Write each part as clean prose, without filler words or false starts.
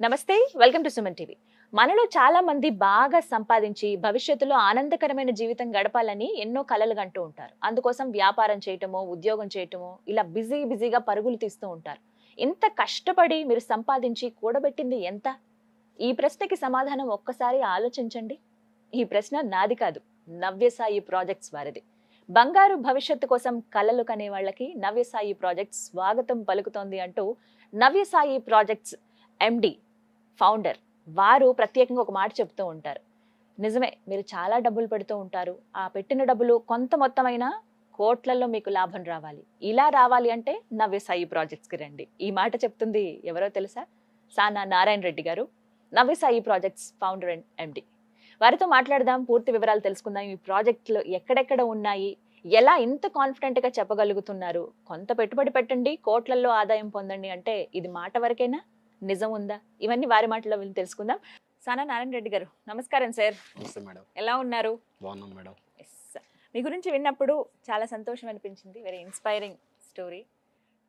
నమస్తే, welcome to Suman TV. మనలో చాలా మంది బాగా సంపాదించి భవిష్యత్తులో ఆనందకరమైన జీవితం గడపాలని ఎన్నో కలలు కంటూ ఉంటారు. అందుకోసం వ్యాపారం చేయటమో, ఉద్యోగం చేయటమో ఇలా బిజీగా పరుగులు తీస్తూ ఉంటారు. ఇంత కష్టపడి మీరు సంపాదించి కూడబెట్టింది ఎంత? ఈ ప్రశ్నకి సమాధానం ఒక్కసారి ఆలోచించండి. ఈ ప్రశ్న నాది కాదు, నవ్యసాయి ప్రాజెక్ట్స్ వారిది. బంగారు భవిష్యత్తు కోసం కలలు కనే వాళ్ళకి నవ్యసాయి ప్రాజెక్ట్స్ స్వాగతం పలుకుతోంది అంటూ నవ్యసాయి ప్రాజెక్ట్స్ ఎండి ఫౌండర్ వారు ప్రత్యేకంగా ఒక మాట చెప్తూ ఉంటారు. నిజమే, మీరు చాలా డబ్బులు పెడుతూ ఉంటారు. ఆ పెట్టిన డబ్బులు కొంత మొత్తమైనా కోట్లలో మీకు లాభం రావాలి. ఇలా రావాలి అంటే నవ్యసాయి ప్రాజెక్ట్స్కి రండి. ఈ మాట చెప్తుంది ఎవరో తెలుసా? సానా నారాయణ రెడ్డి గారు, Navyasai projects founder and MD. వారితో మాట్లాడదాం, పూర్తి వివరాలు తెలుసుకుందాం. ఈ ప్రాజెక్టులు ఎక్కడెక్కడ ఉన్నాయి, ఎలా ఇంత కాన్ఫిడెంట్ గా చెప్పగలుగుతున్నారు? కొంత పెట్టుబడి పెట్టండి, కోట్లలో ఆదాయం పొందండి అంటే ఇది మాట వరకేనా? నిజం ఉందా? ఇవన్నీ వారి మాటల్లో వెళ్ళి తెలుసుకుందాం. సానా నారాయణ రెడ్డి గారు, నమస్కారం సార్. నమస్తే మేడం. ఎలా ఉన్నారు? బాగున్నాం మేడం. మీ గురించి విన్నప్పుడు చాలా సంతోషం అనిపించింది. Very inspiring story.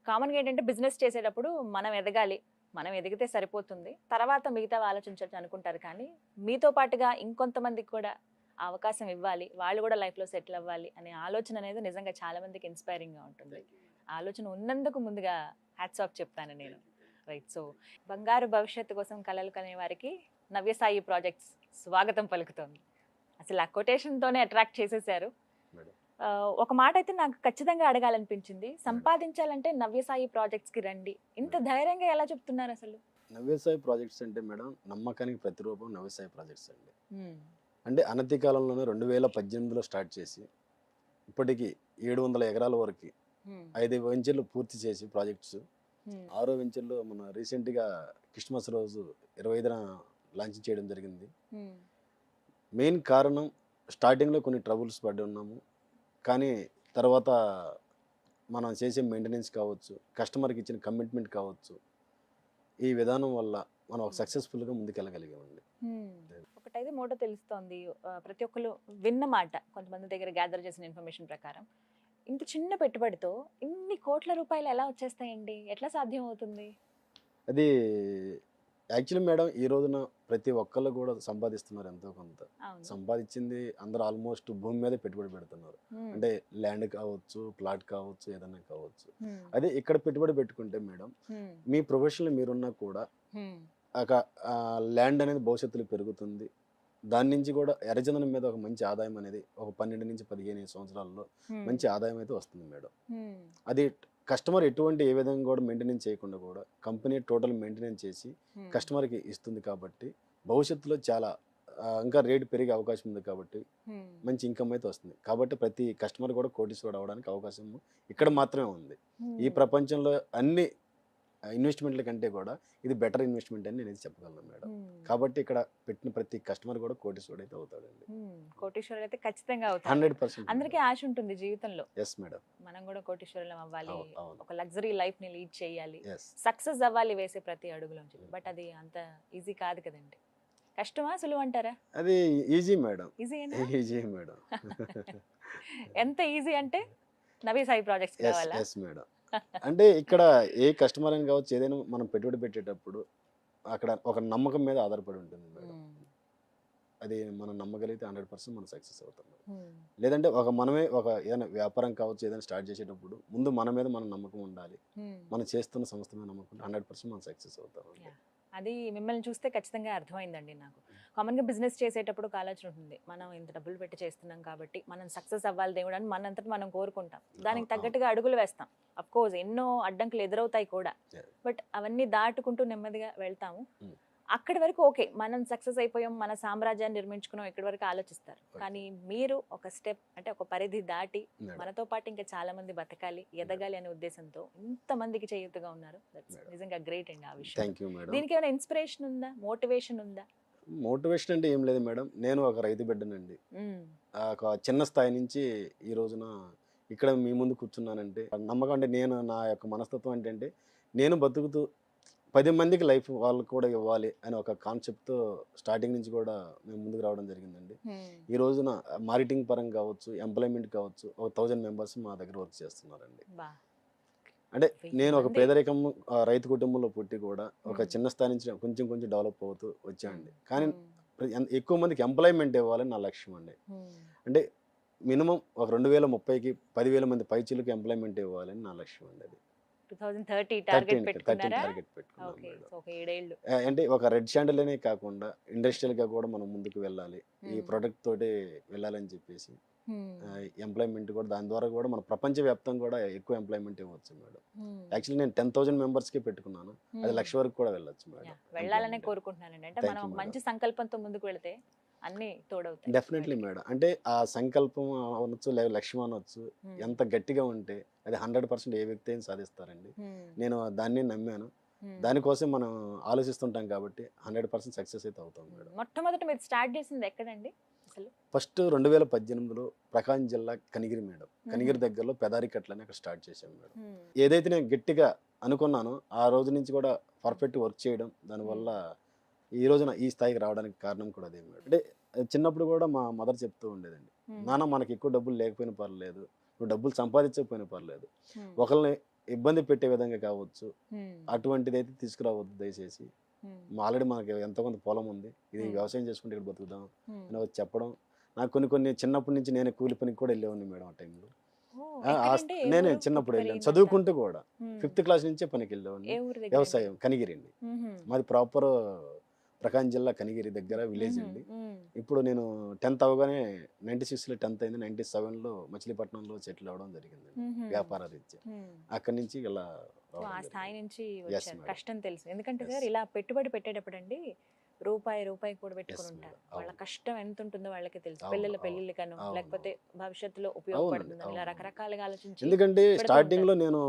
కామన్గా ఏంటంటే బిజినెస్ చేసేటప్పుడు మనం ఎదగాలి, మనం ఎదిగితే సరిపోతుంది, తర్వాత మిగతా ఆలోచించవచ్చు అనుకుంటారు. కానీ మీతో పాటుగా ఇంకొంతమందికి కూడా ఆ అవకాశం ఇవ్వాలి, వాళ్ళు కూడా లైఫ్లో సెటిల్ అవ్వాలి అనే ఆలోచన అనేది నిజంగా చాలా మందికి ఇన్స్పైరింగ్గా ఉంటుంది. ఆలోచన ఉన్నందుకు ముందుగా హ్యాట్స్ ఆఫ్ చెప్తాను నేను. రైట్. సో బంగారు భవిష్యత్తు కోసం కలలు కనే వారికి నవ్యసాయి ప్రాజెక్ట్స్ స్వాగతం పలుకుతోంది. అసలు ఆ కొటేషన్తోనే అట్రాక్ట్ చేసేసారు. ఒక మాట అయితే నాకు ఖచ్చితంగా అడగాలనిపించింది. సంపాదించాలంటే నవ్యసాయి ప్రాజెక్ట్స్కి రండి, ఇంత ధైర్యంగా ఎలా చెప్తున్నారు అసలు? నవ్యసాయి ప్రాజెక్ట్స్ అంటే మేడం, నమ్మకానికి ప్రతిరూపం నవ్యసాయి ప్రాజెక్ట్స్ అండి. అంటే అనతి కాలంలోనే 2018లో స్టార్ట్ చేసి ఇప్పటికీ 700 ఎకరాల వరకు 5 వెంచర్లు పూర్తి చేసి ప్రాజెక్ట్స్ 6వ వెంచర్లో మన రీసెంట్గా క్రిస్మస్ రోజు 25న లాంచ్ చేయడం జరిగింది. మెయిన్ కారణం స్టార్టింగ్లో కొన్ని ట్రబుల్స్ పడి ఉన్నాము, కానీ తర్వాత మనం చేసే మెయింటెనెన్స్ కావచ్చు, కస్టమర్కి ఇచ్చిన కమిట్మెంట్ కావచ్చు, ఈ విధానం వల్ల మనం సక్సెస్ఫుల్గా ముందుకెళ్ళగలిగామండి. ఒకటైతే మోటో తెలుస్తోంది, ప్రతి ఒక్కరు విన్న మాట, కొంతమంది దగ్గర గ్యాదర్ చేసిన ఇన్ఫర్మేషన్ ప్రకారం ఇంత చిన్న పెట్టుబడితో ఇన్ని కోట్ల రూపాయలు ఎలా వచ్చేస్తాయండి? ఎట్లా సాధ్యం అవుతుంది? అది యాక్చువల్లీ మేడం, ఈ రోజున ప్రతి ఒక్కళ్ళు కూడా సంపాదిస్తున్నారు ఎంతో కొంత. సంపాదించింది అందరూ ఆల్మోస్ట్ భూమి మీదే పెట్టుబడి పెడుతున్నారు. అంటే ల్యాండ్ కావచ్చు, ప్లాట్ కావచ్చు, ఏదైనా కావచ్చు. అదే ఇక్కడ పెట్టుబడి పెట్టుకుంటే మేడం, మీ ప్రొఫెషన్లో మీరున్నా కూడా ల్యాండ్ అనేది భవిష్యత్తులో పెరుగుతుంది. దాని నుంచి కూడా ఎర్రచందనం మీద ఒక మంచి ఆదాయం అనేది ఒక 12 నుంచి 15 సంవత్సరాల్లో మంచి ఆదాయం అయితే వస్తుంది మేడం. అది కస్టమర్ ఎటువంటి ఏ విధంగా కూడా మెయింటెనెన్స్ చేయకుండా కూడా కంపెనీ టోటల్ మెయింటెనెన్స్ చేసి కస్టమర్కి ఇస్తుంది. కాబట్టి భవిష్యత్తులో చాలా ఇంకా రేటు పెరిగే అవకాశం ఉంది. కాబట్టి మంచి ఇన్కమ్ అయితే వస్తుంది. కాబట్టి ప్రతి కస్టమర్ కూడా కోటీశ్వరుడు అవడానికి అవకాశం ఇక్కడ మాత్రమే ఉంది. ఈ ప్రపంచంలో అన్ని ఇన్వెస్ట్మెంట్ల కంటే కూడా ఇది బెటర్ ఇన్వెస్ట్మెంట్ అని నేను చెప్పగలను మేడం. కాబట్టి ఇక్కడ పెట్టిన ప్రతి కస్టమర్ కూడా కోటీశ్వరుడు అయితే అవుతాడండి. కోటీశ్వరుడు అయితే ఖచ్చితంగా అవుతాడు. 100%. అందరికీ ఆశ ఉంటుంది జీవితంలో. ఎస్ మేడం, మనం కూడా కోటీశ్వరులం అవ్వాలి, ఒక లగ్జరీ లైఫ్ ని లీడ్ చేయాలి, Yes. సక్సెస్ అవ్వాలి వేసే ప్రతి అడుగులోంచి. బట్ అది అంత ఈజీ కాదు కదండి. కష్టమా, సులువు అంటారా? అది ఈజీ మేడం. Easy madam. ఎంత ఈజీ అంటే నవ్యసాయి ప్రాజెక్ట్స్ కావాలా? Yes madam. అంటే ఇక్కడ ఏ కస్టమర్ అని కావచ్చు, ఏదైనా మనం పెట్టుబడి పెట్టేటప్పుడు అక్కడ ఒక నమ్మకం మీద ఆధారపడి ఉంటుంది మేడం. అది మనం నమ్మగలిగితే 100% మనం సక్సెస్ అవుతాం. లేదంటే మనమే ఏదైనా వ్యాపారం కావచ్చు, ఏదైనా స్టార్ట్ చేసేటప్పుడు ముందు మన మీద మన నమ్మకం ఉండాలి. మనం చేస్తున్న సంస్థ మీద నమ్మకం 100% మనం సక్సెస్ అవుతాం. అది మిమ్మల్ని చూస్తే ఖచ్చితంగా అర్థమైందండి నాకు. కామన్గా బిజినెస్ చేసేటప్పుడు ఆలోచన ఉంటుంది, మనం ఇంత డబ్బులు పెట్టి చేస్తున్నాం కాబట్టి మనం సక్సెస్ అవ్వాలి దేవుడు అని మనంతటి మనం కోరుకుంటాం. దానికి తగ్గట్టుగా అడుగులు వేస్తాం. అఫ్ కోర్స్ ఎన్నో అడ్డంకులు ఎదురవుతాయి కూడా, బట్ అవన్నీ దాటుకుంటూ నెమ్మదిగా వెళ్తాము. అక్కడి వరకు ఓకే, మనం సక్సెస్ అయిపోయాం, మన సామ్రాజ్యాన్ని నిర్మించుకున్నాం, ఇక్కడి వరకు ఆలోచిస్తారు. కానీ మీరు ఒక స్టెప్ అంటే ఒక పరిధి దాటి మనతో పాటు ఇంకా చాలా మంది బతకాలి, ఎదగాలి అనే ఉద్దేశంతో ఇంతమందికి చేయూతగా ఉన్నారు. నిజంగా గ్రేట్ అండి ఆ విషయం. దీనికి ఏమైనా ఇన్స్పిరేషన్ ఉందా, మోటివేషన్ ఉందా? మోటివేషన్ అంటే ఏం లేదు మేడం, నేను ఒక రైతు బిడ్డనండి. ఒక చిన్న స్థాయి నుంచి ఈ రోజున ఇక్కడ మీ ముందు కూర్చున్నానంటే నమ్మకం. అంటే నేను నా యొక్క మనస్తత్వం ఏంటంటే, నేను బతుకుతూ 10 మందికి లైఫ్ వాళ్ళు కూడా ఇవ్వాలి అనే ఒక కాన్సెప్ట్తో స్టార్టింగ్ నుంచి కూడా మేము ముందుకు రావడం జరిగిందండి. ఈ రోజున మార్కెటింగ్ పరంగా కావచ్చు, ఎంప్లాయ్మెంట్ కావచ్చు, ఒక 1000 మెంబర్స్ మా దగ్గర వర్క్ చేస్తున్నారండి. అంటే 1000 నేను ఒక మంది. పేదరికం రైతు కుటుంబంలో పుట్టి కూడా ఒక మ్మ్. చిన్న స్థాయి నుంచి కొంచెం కొంచెం డెవలప్ అవుతూ వచ్చానండి. కానీ మ్మ్. ఎక్కువ మందికి ఎంప్లాయ్మెంట్ ఇవ్వాలని నా లక్ష్యం అండి. మ్మ్. అంటే మినిమం ఒక 2030కి 10,000 మంది పైచీలకు ఎంప్లాయ్మెంట్ ఇవ్వాలని నా లక్ష్యం అండి. అది 2030 13 టార్గెట్ పెట్టుకున్నారా? టార్గెట్ పెట్టుకున్నాను ఓకే, మేడం. సో ఒక 7 ఏళ్ళు. అంటే ఒక రెడ్ శాండిల్నే కాకుండా ఇండస్ట్రియల్గా కూడా మనం ముందుకు వెళ్ళాలి, ఈ మ్మ్. ప్రోడక్ట్ తోటి వెళ్ళాలని చెప్పేసి మ్మ్. ఎంప్లాయ్మెంట్ కూడా దాని ద్వారా కూడా మన ప్రపంచవ్యాప్తంగా కూడా ఎక్కువ ఎంప్లాయ్మెంట్ ఇవ్వచ్చు మేడం. మ్మ్. యాక్చువల్లీ నేను 10,000 మెంబర్స్కి పెట్టుకున్నాను, అది మ్మ్. 1,00,000 వరకు కూడా వెళ్ళొచ్చు మేడం. యా, వెళ్ళాలనే employment. కోరుకుంటున్నానండి. అంటే Thank మనం you, ఒక madam. మంచి సంకల్పంతో ముందుకు వెళితే అన్ని తోడవుతాయి. డెఫినెట్లీ వాటికి. మేడం. అంటే ఆ సంకల్పం అనొచ్చు, లేదా లక్ష్యం అనొచ్చు, మ్మ్. ఎంత గట్టిగా ఉంటే అది 100% ఏ వ్యక్తి అయినా సాధిస్తారండి. మ్మ్. నేను దాన్ని నమ్మాను, మ్మ్. దానికోసం మనం ఆలోచిస్తుంటాం కాబట్టి 100% సక్సెస్ అయితే అవుతాం మేడం. మొట్టమొదట మీరు స్టార్ట్ చేసింది ఎక్కడండి అసలు? ఫస్ట్ 2018లో ప్రకాశం జిల్లా కనిగిరి మేడం. కనిగిరి దగ్గరలో పెదారికట్లని అక్కడ స్టార్ట్ చేశాను మేడం. మ్మ్. ఏదైతే నేను గట్టిగా అనుకున్నానో ఆ రోజు నుంచి కూడా పర్ఫెక్ట్ వర్క్ చేయడం, దానివల్ల ఈ రోజున ఈ స్థాయికి రావడానికి కారణం కూడా అదే మేడం. అంటే చిన్నప్పుడు కూడా మా మదర్ చెప్తూ ఉండేదండి, మ్మ్. నాన్న మనకి ఎక్కువ డబ్బులు లేకపోయినా పర్లేదు, నువ్వు డబ్బులు సంపాదించకపోయినా పర్లేదు, మ్మ్. ఒకరిని ఇబ్బంది పెట్టే విధంగా కావచ్చు మ్మ్. అటువంటిది అయితే తీసుకురావద్దు దయచేసి. మ్మ్. ఆల్రెడీ మనకి ఎంతో కొంత పొలం ఉంది, ఇది మ్మ్. వ్యవసాయం చేసుకుంటే ఇక్కడ బతుకుదాం మ్మ్. అని వచ్చి చెప్పడం. నాకు కొన్ని చిన్నప్పటి నుంచి నేనే కూలి పనికి కూడా వెళ్ళేవాడిని మేడం ఆ టైంలో. ఓ, ఎక్కడండి? ఏ నేనే ఊరు? చిన్నప్పుడు పుట్టుకరి వెళ్ళాను ఇదంతా? చదువుకుంటూ కూడా, మ్మ్. 5th క్లాస్ నుంచే పనికి వెళ్ళేవాడిని. ఏ ఊరు దగ్గర? వ్యవసాయం కనిగిరి అండి, మ్మ్. మాది ప్రాపర్ ప్రకాశం జిల్లా కనిగిరి దగ్గర విలేజ్ మ్మ్. అండి. మ్మ్. ఇప్పుడు నేను 10th అవగానే 96లో 10th అయింది, 97లో మచిలీపట్నంలో సెటిల్ అవ్వడం జరిగింది మ్మ్. వ్యాపార రీత్యా. మ్మ్. అక్కడి నుంచి ఇలా సో ఆ రావడం స్థాయి జరిగింది. నుంచి Yes, వచ్చారు. madam. కష్టం తెలుసు. ఎందుకంటే Yes. సార్ ఇలా పెట్టుబడి పెట్టేటప్పుడు అండి రూపాయి రూపాయి కూడా పెట్టుకుని Yes, ఉంటారు. madam. వాళ్ళ అవును. కష్టం ఎంత ఉంటుందో వాళ్ళకి తెలుసు. అవును, పిల్లల అవును. పెళ్లిళ్ళకను అవును, లేకపోతే భవిష్యత్తులో అవునండి, ఉపయోగపడుతుందని ఇలా అవును. రకరకాలుగా ఆలోచించి ఎందుకంటే పెడుతూ స్టార్టింగ్ లో ఉంటారు. నేను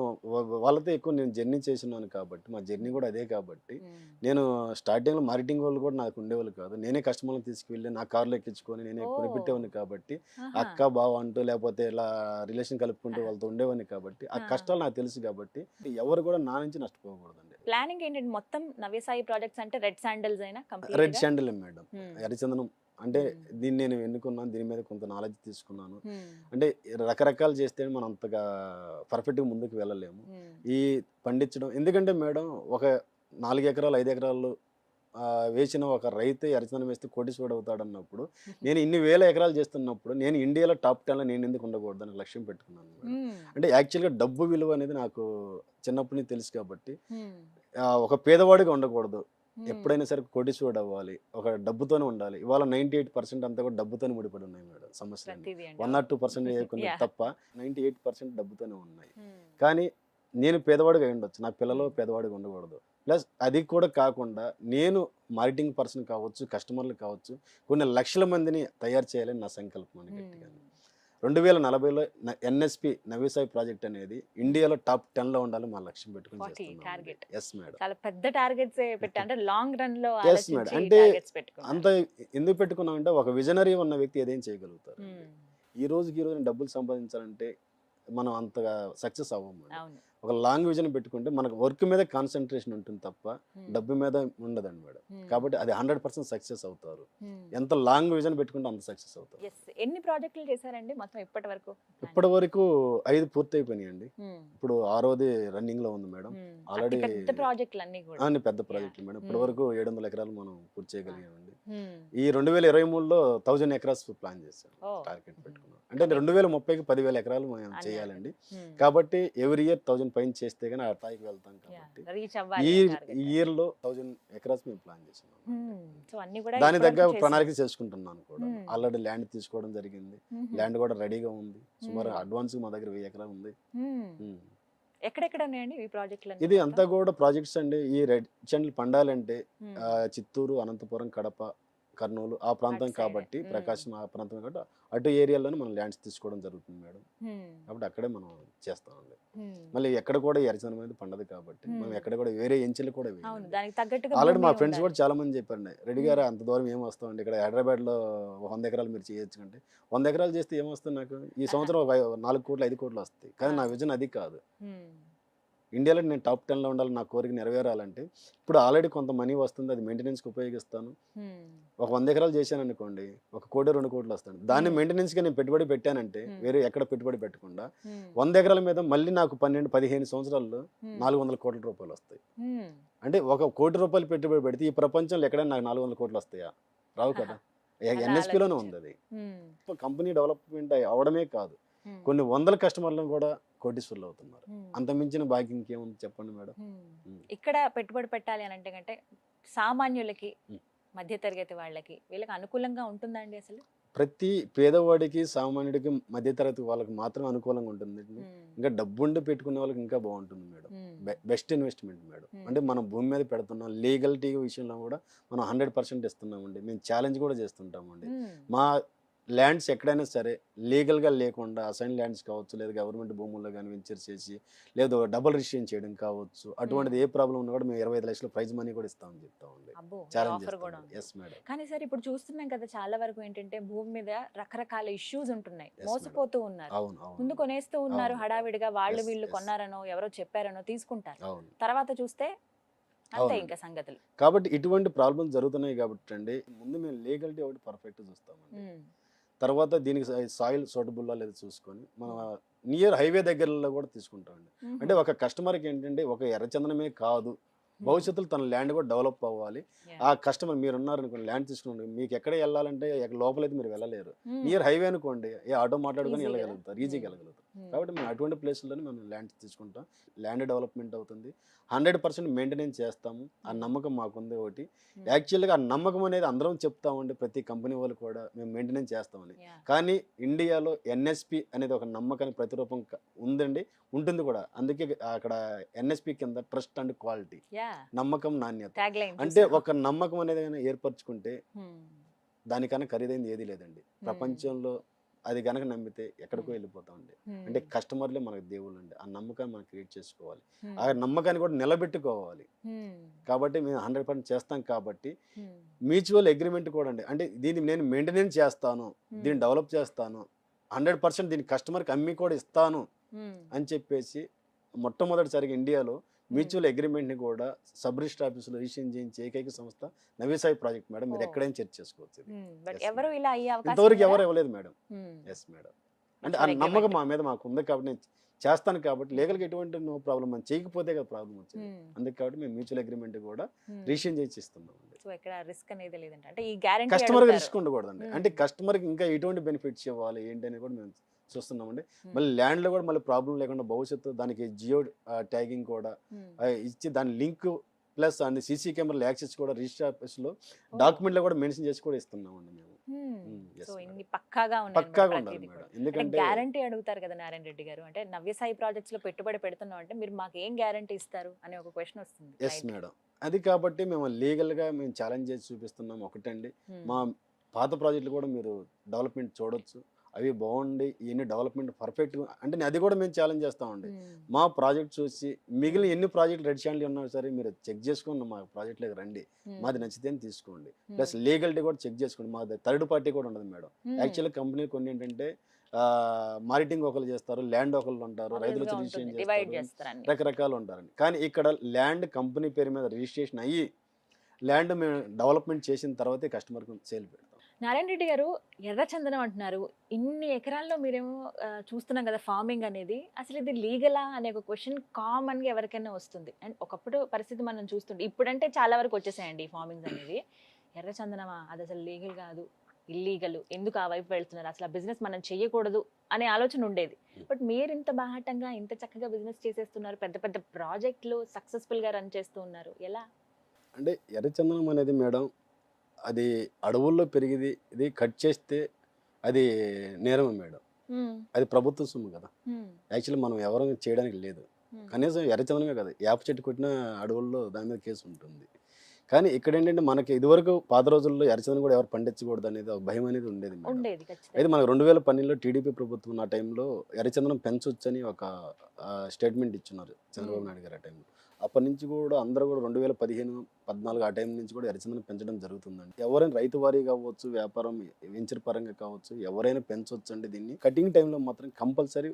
వాళ్ళతో ఎక్కువ నేను జర్నీ చేస్తున్నాను కాబట్టి, మా జర్నీ కూడా అదే కాబట్టి, మ్మ్. నేను స్టార్టింగ్ లో మార్కెటింగ్ వాళ్ళు కూడా నాకు ఉండేవాళ్ళు కాదు. నేనే కస్టమర్లు తీసుకువెళ్ళి నా కార్లో ఎక్కించుకొని నేనే ఓ. కొనిపెట్టేవాడిని కాబట్టి, ఆహా. అక్క బావ అంటూ లేకపోతే ఇలా రిలేషన్ కలుపుకుంటూ ఆ. వాళ్ళతో ఉండేవాడిని కాబట్టి, ఆ ఆ. కష్టాలు నాకు తెలుసు కాబట్టి ఎవరు కూడా నా నుంచి నష్టపోకూడదండి. ప్లానింగ్ ఏంటంటే మొత్తం నవ్యసాయి ప్రాజెక్ట్స్ అంటే రెడ్ శాండిల్స్ అయినా రెడ్ కంప్లీట్ గా? శాండిల్ మేడం, మ్మ్. ఎర్రచందనం. అంటే మ్మ్. దీన్ని నేను ఎన్నుకున్నాను, దీని మీద కొంత నాలెడ్జ్ తీసుకున్నాను. మ్మ్. అంటే రకరకాలు చేస్తే మనం అంతగా పర్ఫెక్ట్గా ముందుకు వెళ్ళలేము. మ్మ్. ఈ పండించడం ఎందుకంటే మేడం, ఒక 4 ఎకరాలు 5 ఎకరాలు వేసిన ఒక రైతు ఎర్రచందనం వేస్తే కోటీశ్వరుడు అవుతాడు అన్నప్పుడు, నేను ఇన్ని వేల ఎకరాలు చేస్తున్నప్పుడు నేను ఇండియాలో టాప్ 10లో నేను ఎందుకు ఉండకూడదు అని లక్ష్యం పెట్టుకున్నాను మేడం. మ్మ్. అంటే యాక్చువల్గా డబ్బు విలువ అనేది నాకు చిన్నప్పటి నుంచి తెలుసు కాబట్టి, మ్మ్. ఒక పేదవాడిగా ఉండకూడదు, మ్మ్. ఎప్పుడైనా సరే కోటీశ్వరుడు అవ్వాలి, ఒక డబ్బుతోనే ఉండాలి. ఇవాళ 98% అంతా కూడా డబ్బుతోనే ముడిపడి ఉన్నాయి మేడం సమస్యలు. ప్రతిదీ అండి. 1 or 2% కొన్ని Yeah. తప్ప 98% డబ్బుతోనే ఉన్నాయి. మ్మ్. కానీ నేను పేదవాడిగా అయి ఉండొచ్చు, నా పిల్లలు మ్మ్. పేదవాడిగా ఉండకూడదు. ప్లస్ అది కూడా కాకుండా నేను మార్కెటింగ్ పర్సన్ కావచ్చు, కస్టమర్లు కావచ్చు, కొన్ని లక్షల మందిని తయారు చేయాలని నా సంకల్పం అని గట్టిగా. మ్మ్. 2040లో ఎన్ఎస్పి నవ్యసాయి ప్రాజెక్ట్ అనేది ఇండియాలో టాప్ 10లో ఉండాలి మా లక్ష్యం పెట్టుకుని 40 చేస్తున్నాం. target. Yes madam. చాలా పెద్ద టార్గెట్స్ పెట్టా అంటే లాంగ్ రన్ లో Yes, ఆలోచించి madam. అంటే టార్గెట్స్ పెట్టుకున్నారు. అంత ఎందుకు పెట్టుకున్నామంటే, ఒక విజనరీ ఉన్న వ్యక్తి ఏదేం చేయగలుగుతారు. మ్మ్. ఈ రోజుకి డబ్బులు సంపాదించాలంటే మనం అంతగా సక్సెస్ అవ్వము. అవును. ఒక లాంగ్ విజన్ పెట్టుకుంటే మనకు వర్క్ మీద కాన్సన్ట్రేషన్ ఉంటుంది తప్ప మ్మ్. డబ్బు మీద ఉండదండి మేడం. మ్మ్. కాబట్టి అది 100% సక్సెస్ అవుతారు. మ్మ్. ఎంత లాంగ్ విజన్ పెట్టుకుంటే అంత సక్సెస్ అవుతారు. Yes. ఎన్ని ప్రాజెక్టులు చేశారండి మొత్తం ఇప్పటి వరకు? ఇప్పటి వరకు 5 పూర్తి అయిపోయినాయండి. ఇప్పుడు 6వది రన్నింగ్ లో ఉంది మేడం. ఆల్రెడీ పెద్ద ప్రాజెక్టులు అన్ని కూడా. అన్ని పెద్ద ప్రాజెక్టులు మేడం. ఇప్పటి మ్మ్. వరకు 700 ఎకరాలు మనం పూర్తి చేయగలిగామండి. మ్మ్. ఈ 2023లో 1000 ఎకరాస్ ప్లాన్ చేశాను, ఓ. టార్గెట్ పెట్టుకున్నాం. అంటే 2030కి 10,000 ఎకరాలు మనం అన్ని చేయాలండి. మ్మ్. కాబట్టి ఎవ్రీ ఇయర్ 1000 పైన చేస్తే కానీ ఆ స్థాయికి వెళ్తాం కాబట్టి రీచ్ ఈ అవ్వాలి ఈ ఇయర్ లో 1000 ఎకరాస్ మేము ప్లాన్ చేసాం. సో అన్ని కూడా దాని ఇప్పటి దగ్గర వరకు చేశారు. ప్రణాళిక చేసుకుంటున్నాను కూడా. మ్మ్. ఆల్రెడీ ల్యాండ్ తీసుకోవడం జరిగింది, మ్మ్. ల్యాండ్ కూడా రెడీగా ఉంది. సుమారు మ్మ్. అడ్వాన్స్ మా దగ్గర 1000 ఎకరాలు ఉంది. మ్మ్. మ్మ్. ఎక్కడెక్కడ ఉన్నాయండి ఈ ప్రాజెక్టులు? ఇది అంతా కూడా ప్రాజెక్ట్స్ అండి. ఈ రెడ్ చెండ్లు పండాలంటే చిత్తూరు, అనంతపురం, కడప, కర్నూలు ఆ ప్రాంతం అటు side. కాబట్టి, మ్మ్. ప్రకాశం ఆ ప్రాంతం కాబట్టి అటు ఏరియాలోనే మనం ల్యాండ్స్ తీసుకోవడం జరుగుతుంది మేడం. కాబట్టి అక్కడే మనం చేస్తామండి. మళ్ళీ ఎక్కడ కూడా ఎర్రచందనం అనేది పండదు కాబట్టి మనం ఎక్కడ కూడా వేరే ఎంచెలు కూడా అవును, వేయాలి. దానికి తగ్గట్టుగా ఆల్రెడీ మా భూమి ఫ్రెండ్స్ ఉండాలి. కూడా చాలా మంది చెప్పారండి, రెడ్డి గారు అంత దూరం ఏం వస్తామండి, ఇక్కడ హైదరాబాద్ లో 100 ఎకరాలు మీరు చేయొచ్చు అంటే, 100 ఎకరాలు చేస్తే ఏమొస్తుంది నాకు, ఈ సంవత్సరం ఒక 4 కోట్లు 5 కోట్లు వస్తాయి. కానీ నా విజన్ అది కాదు. మ్మ్. ఇండియాలో నేను టాప్ 10లో ఉండాలి, నా కోరిక నెరవేరాలంటే ఇప్పుడు ఆల్రెడీ కొంత మనీ వస్తుంది, అది మెయింటెనెన్స్కి ఉపయోగిస్తాను. ఒక 100 ఎకరాలు చేశాను అనుకోండి, 1 కోటి 2 కోట్లు వస్తాను. దాన్ని మెయింటెనెన్స్గా నేను పెట్టుబడి పెట్టానంటే వేరే ఎక్కడ పెట్టుబడి పెట్టకుండా 100 ఎకరాల మీద మళ్ళీ నాకు 12-15 సంవత్సరాల్లో 400 కోట్ల రూపాయలు వస్తాయి. అంటే 1 కోటి రూపాయలు పెట్టుబడి పెడితే ఈ ప్రపంచంలో ఎక్కడైనా నాకు 400 కోట్లు వస్తాయా? రావు కదా. ఎన్ఎస్పిలోనే ఉంది అది. కంపెనీ డెవలప్మెంట్ అవడమే కాదు, కొన్ని వందల కస్టమర్లను కూడా కోటీశ్వర్లు అవుతున్నారు. అంత మించిన భాగ్యం ఇంకేముంది చెప్పండి మేడం. ఇక్కడ పెట్టుబడి పెట్టాలి అని అంటే సామాన్యులకి, మధ్యతరగతి వాళ్ళకి, వీళ్ళకి అనుకూలంగా ఉంటుందండి అసలు? ప్రతి పేదవాడికి, సామాన్యుడికి, మధ్యతరగతి వాళ్ళకి మాత్రం అనుకూలంగా ఉంటుంది. ఇంకా డబ్బుండి పెట్టుకునే వాళ్ళకి ఇంకా బాగుంటుంది మేడం. Best investment madam. అంటే మనం భూమి మీద పెడుతున్నాం, లీగల్టీ విషయంలో కూడా మనం 100% ఇస్తున్నామండి. మేము ఛాలెంజ్ కూడా చేస్తుంటామండి. మా ల్యాండ్స్ ఎక్కడైనా సరే లీగల్గా లేకుండా అసైన్ ల్యాండ్స్ కావచ్చు, లేదా గవర్నమెంట్ భూముల్లో కానీ వెంచర్ చేసి, లేదా డబుల్ రిజిస్ట్రేషన్ చేయడం కావచ్చు, అటువంటిది ఏ ప్రాబ్లం ఉన్నా కూడా మేము 25 లక్షల ప్రైజ్ మనీ కూడా ఇస్తామని చెప్తామండి. ఛాలెంజ్ చేస్తాం. Yes madam. కానీ సార్ ఇప్పుడు చూస్తున్నాం కదా, చాలా వరకు ఏంటంటే భూమి మీద రకరకాల ఇష్యూస్ ఉంటున్నాయి, మోసపోతూ ఉన్నారు. ముందు కొనేస్తూ ఉన్నారు హడావిడిగా, వాళ్ళు వీళ్ళు కొన్నారనో ఎవరో చెప్పారనో తీసుకుంటారు, తర్వాత చూస్తే అంతే ఇంకా సంగతులు. కాబట్టి ఇటువంటి ప్రాబ్లమ్స్ జరుగుతున్నాయి కాబట్టి అండి, ముందు మేము లీగల్టీ ఒకటి పర్ఫెక్ట్ చూస్తామండి. తర్వాత దీనికి సాయిల్ సూటబుల్లా లేదా చూసుకొని మన నియర్ హైవే దగ్గరలో కూడా తీసుకుంటామండి. అంటే ఒక కస్టమర్కి ఏంటంటే ఒక ఎర్రచందనమే కాదు, భవిష్యత్తులో తన ల్యాండ్ కూడా డెవలప్ అవ్వాలి. ఆ కస్టమర్ మీరు ఉన్నారనుకోండి, ల్యాండ్ తీసుకుని మీకు ఎక్కడ వెళ్ళాలంటే లోపలైతే మీరు వెళ్ళలేరు. నియర్ హైవే అనుకోండి, ఏ ఆటో మాట్లాడుకొని వెళ్ళగలుగుతారు, ఈజీగా వెళ్ళగలుగుతారు. కాబట్టి మేము అటువంటి ప్లేసుల్లోనే మేము ల్యాండ్ తీసుకుంటాం. ల్యాండ్ డెవలప్మెంట్ అవుతుంది, 100% మెయింటెనెన్స్ చేస్తాము. ఆ నమ్మకం మాకుంది ఒకటి. యాక్చువల్గా ఆ నమ్మకం అనేది అందరం చెప్తామండి, ప్రతి కంపెనీ వాళ్ళు కూడా మేము మెయింటెనెన్స్ చేస్తామని. కానీ ఇండియాలో ఎన్ఎస్పి అనేది ఒక నమ్మకానికి ప్రతిరూపం ఉందండి, ఉంటుంది కూడా. అందుకే అక్కడ ఎన్ఎస్పి కింద ట్రస్ట్ అండ్ క్వాలిటీ, నమ్మకం, నాణ్యత. అంటే ఒక నమ్మకం అనేది ఏర్పరచుకుంటే దానికన్నా ఖరీదైంది ఏది లేదండి ప్రపంచంలో. అది గనక నమ్మితే ఎక్కడికో వెళ్ళిపోతామండి. అంటే కస్టమర్లే మనకు దేవుళ్ళు అండి. ఆ నమ్మకాన్ని మనం క్రియేట్ చేసుకోవాలి, ఆ నమ్మకాన్ని కూడా నిలబెట్టుకోవాలి. కాబట్టి మేము 100% చేస్తాం. కాబట్టి మ్యూచువల్ అగ్రిమెంట్ కూడా అండి, అంటే దీన్ని నేను మెయింటెనెన్స్ చేస్తాను, దీన్ని డెవలప్ చేస్తాను, 100% దీన్ని కస్టమర్కి అమ్మి కూడా ఇస్తాను అని చెప్పేసి మొట్టమొదటిసారిగా ఇండియాలో మ్యూచువల్ అగ్రిమెంట్ని కూడా సబ్ రిజిస్టర్ ఆఫీసులో రిజిస్ట్రేషన్ చేయించే ఏకైక సంస్థ నవీసాయి ప్రాజెక్ట్ మేడం. మీరు ఎక్కడైనా చర్చ చేసుకోవచ్చు. ఇంతవరకు ఎవరు ఇవ్వలేదు మేడం. Yes madam. అంటే ఆ నమ్మకం మా మీద మాకు ఉంది కాబట్టి నేను చేస్తాను. కాబట్టి లీగల్గా ఎటువంటి నో ప్రాబ్లం, మనం చేయకపోతే కదా ప్రాబ్లం వచ్చింది. అందుకే కాబట్టి మేము మ్యూచువల్ అగ్రిమెంట్ కూడా రిజిస్ట్రేషన్ చేసి ఇస్తున్నాం. కస్టమర్కి రిస్క్ ఉండకూడదండి. అంటే కస్టమర్కి ఇంకా ఎటువంటి బెనిఫిట్స్ ఇవ్వాలి ఏంటి అని కూడా మేము చూస్తున్నామండి. మళ్ళీ ల్యాండ్లో కూడా మళ్ళీ ప్రాబ్లం లేకుండా భవిష్యత్తు దానికి జియో ట్యాగింగ్ కూడా ఇచ్చి దాని లింక్ ప్లస్ అన్ని సీసీ కెమెరాలు యాక్సెస్ కూడా రిజిస్టర్ ఆఫీస్లో డాక్యుమెంట్లో కూడా మెన్షన్ చేసి కూడా ఇస్తున్నామండి మేము. పక్కాగా ఉండాలి మేడం. ఎందుకంటే గ్యారంటీ అడుగుతారు కదా నారాయణ రెడ్డి గారు, అంటే నవ్యసాయి ప్రాజెక్ట్స్ లో పెట్టుబడి పెడుతున్నాం అంటే మీరు మాకు ఏం గ్యారంటీ ఇస్తారు అనే ఒక క్వశ్చన్ వస్తుంది. Yes madam. అది కాబట్టి మేము లీగల్గా మేము ఛాలెంజ్ చేసి చూపిస్తున్నాం. ఒకటండి, మా పాత ప్రాజెక్టులు కూడా మీరు డెవలప్మెంట్ చూడొచ్చు, అవి బాగుండి ఇవన్నీ డెవలప్మెంట్ పర్ఫెక్ట్గా, అంటే అది కూడా మేము ఛాలెంజ్ చేస్తామండి. మా ప్రాజెక్ట్ చూసి మిగిలిన ఎన్ని ప్రాజెక్టులు రెడ్ షాండ్లు ఉన్నా సరే మీరు చెక్ చేసుకుని మా ప్రాజెక్ట్లోకి రండి, మాది నచ్చితే తీసుకోండి. ప్లస్ లీగల్టీ కూడా చెక్ చేసుకోండి. మాది థర్డ్ పార్టీ కూడా ఉండదు మేడం. యాక్చువల్గా కంపెనీ కొన్ని ఏంటంటే మార్కెటింగ్ ఒకరు చేస్తారు, ల్యాండ్ ఒకళ్ళు ఉంటారు, రైతులు రిజిస్ట్రేషన్ చేస్తారు, రకరకాలు ఉంటారండి. కానీ ఇక్కడ ల్యాండ్ కంపెనీ పేరు మీద రిజిస్ట్రేషన్ అయ్యి ల్యాండ్ మేము డెవలప్మెంట్ చేసిన తర్వాతే కస్టమర్కి సేల్ పెడతాం. నారాయణ రెడ్డి గారు, ఎర్రచందనం అంటున్నారు, ఇన్ని ఎకరాల్లో మీరేమో చూస్తున్నాం కదా ఫార్మింగ్ అనేది, అసలు ఇది లీగలా అనే ఒక క్వశ్చన్ కామన్గా ఎవరికైనా వస్తుంది. అండ్ ఒకప్పుడు పరిస్థితి మనం చూస్తుంటే, ఇప్పుడంటే చాలా వరకు వచ్చేసాయండి ఈ ఫార్మింగ్స్ అనేది. ఎర్రచందనమా, అది అసలు లీగల్ కాదు, ఇల్లీగల్, ఎందుకు ఆ వైపు వెళ్తున్నారు, అసలు ఆ బిజినెస్ మనం చేయకూడదు అనే ఆలోచన ఉండేది. బట్ మీరు ఇంత బాహటంగా ఇంత చక్కగా బిజినెస్ చేసేస్తున్నారు, పెద్ద పెద్ద ప్రాజెక్టులు సక్సెస్ఫుల్గా రన్ చేస్తూ ఉన్నారు, ఎలా? అంటే ఎర్రచందనం అనేది మేడం, అది అడవుల్లో పెరిగింది, ఇది కట్ చేస్తే అది నేరమే మేడం. అది ప్రభుత్వ సొమ్ము కదా. యాక్చువల్లీ మనం ఎవరు చేయడానికి లేదు. కనీసం ఎర్రచందనమే కదా, వేప చెట్టు కొట్టిన అడవుల్లో దాని మీద కేసు ఉంటుంది. కానీ ఇక్కడ ఏంటంటే మనకి ఇదివరకు పాత రోజుల్లో ఎర్రచందనం కూడా ఎవరు పండించకూడదు అనేది ఒక భయం అనేది ఉండేది. అయితే మనకు 2012లో టీడీపీ ప్రభుత్వం ఆ టైంలో ఎర్రచందనం పెంచొచ్చని ఒక స్టేట్మెంట్ ఇచ్చున్నారు చంద్రబాబు నాయుడు గారు. ఆ టైంలో అప్పటి నుంచి కూడా అందరూ కూడా 2015-14 ఆ టైం నుంచి కూడా ఎర్రచందనం పెంచడం జరుగుతుందండి. ఎవరైనా రైతు వారీ కావచ్చు, వ్యాపారం వెంచర్ పరంగా కావచ్చు, ఎవరైనా పెంచవచ్చు అండి. దీన్ని కటింగ్ టైంలో మాత్రం compulsory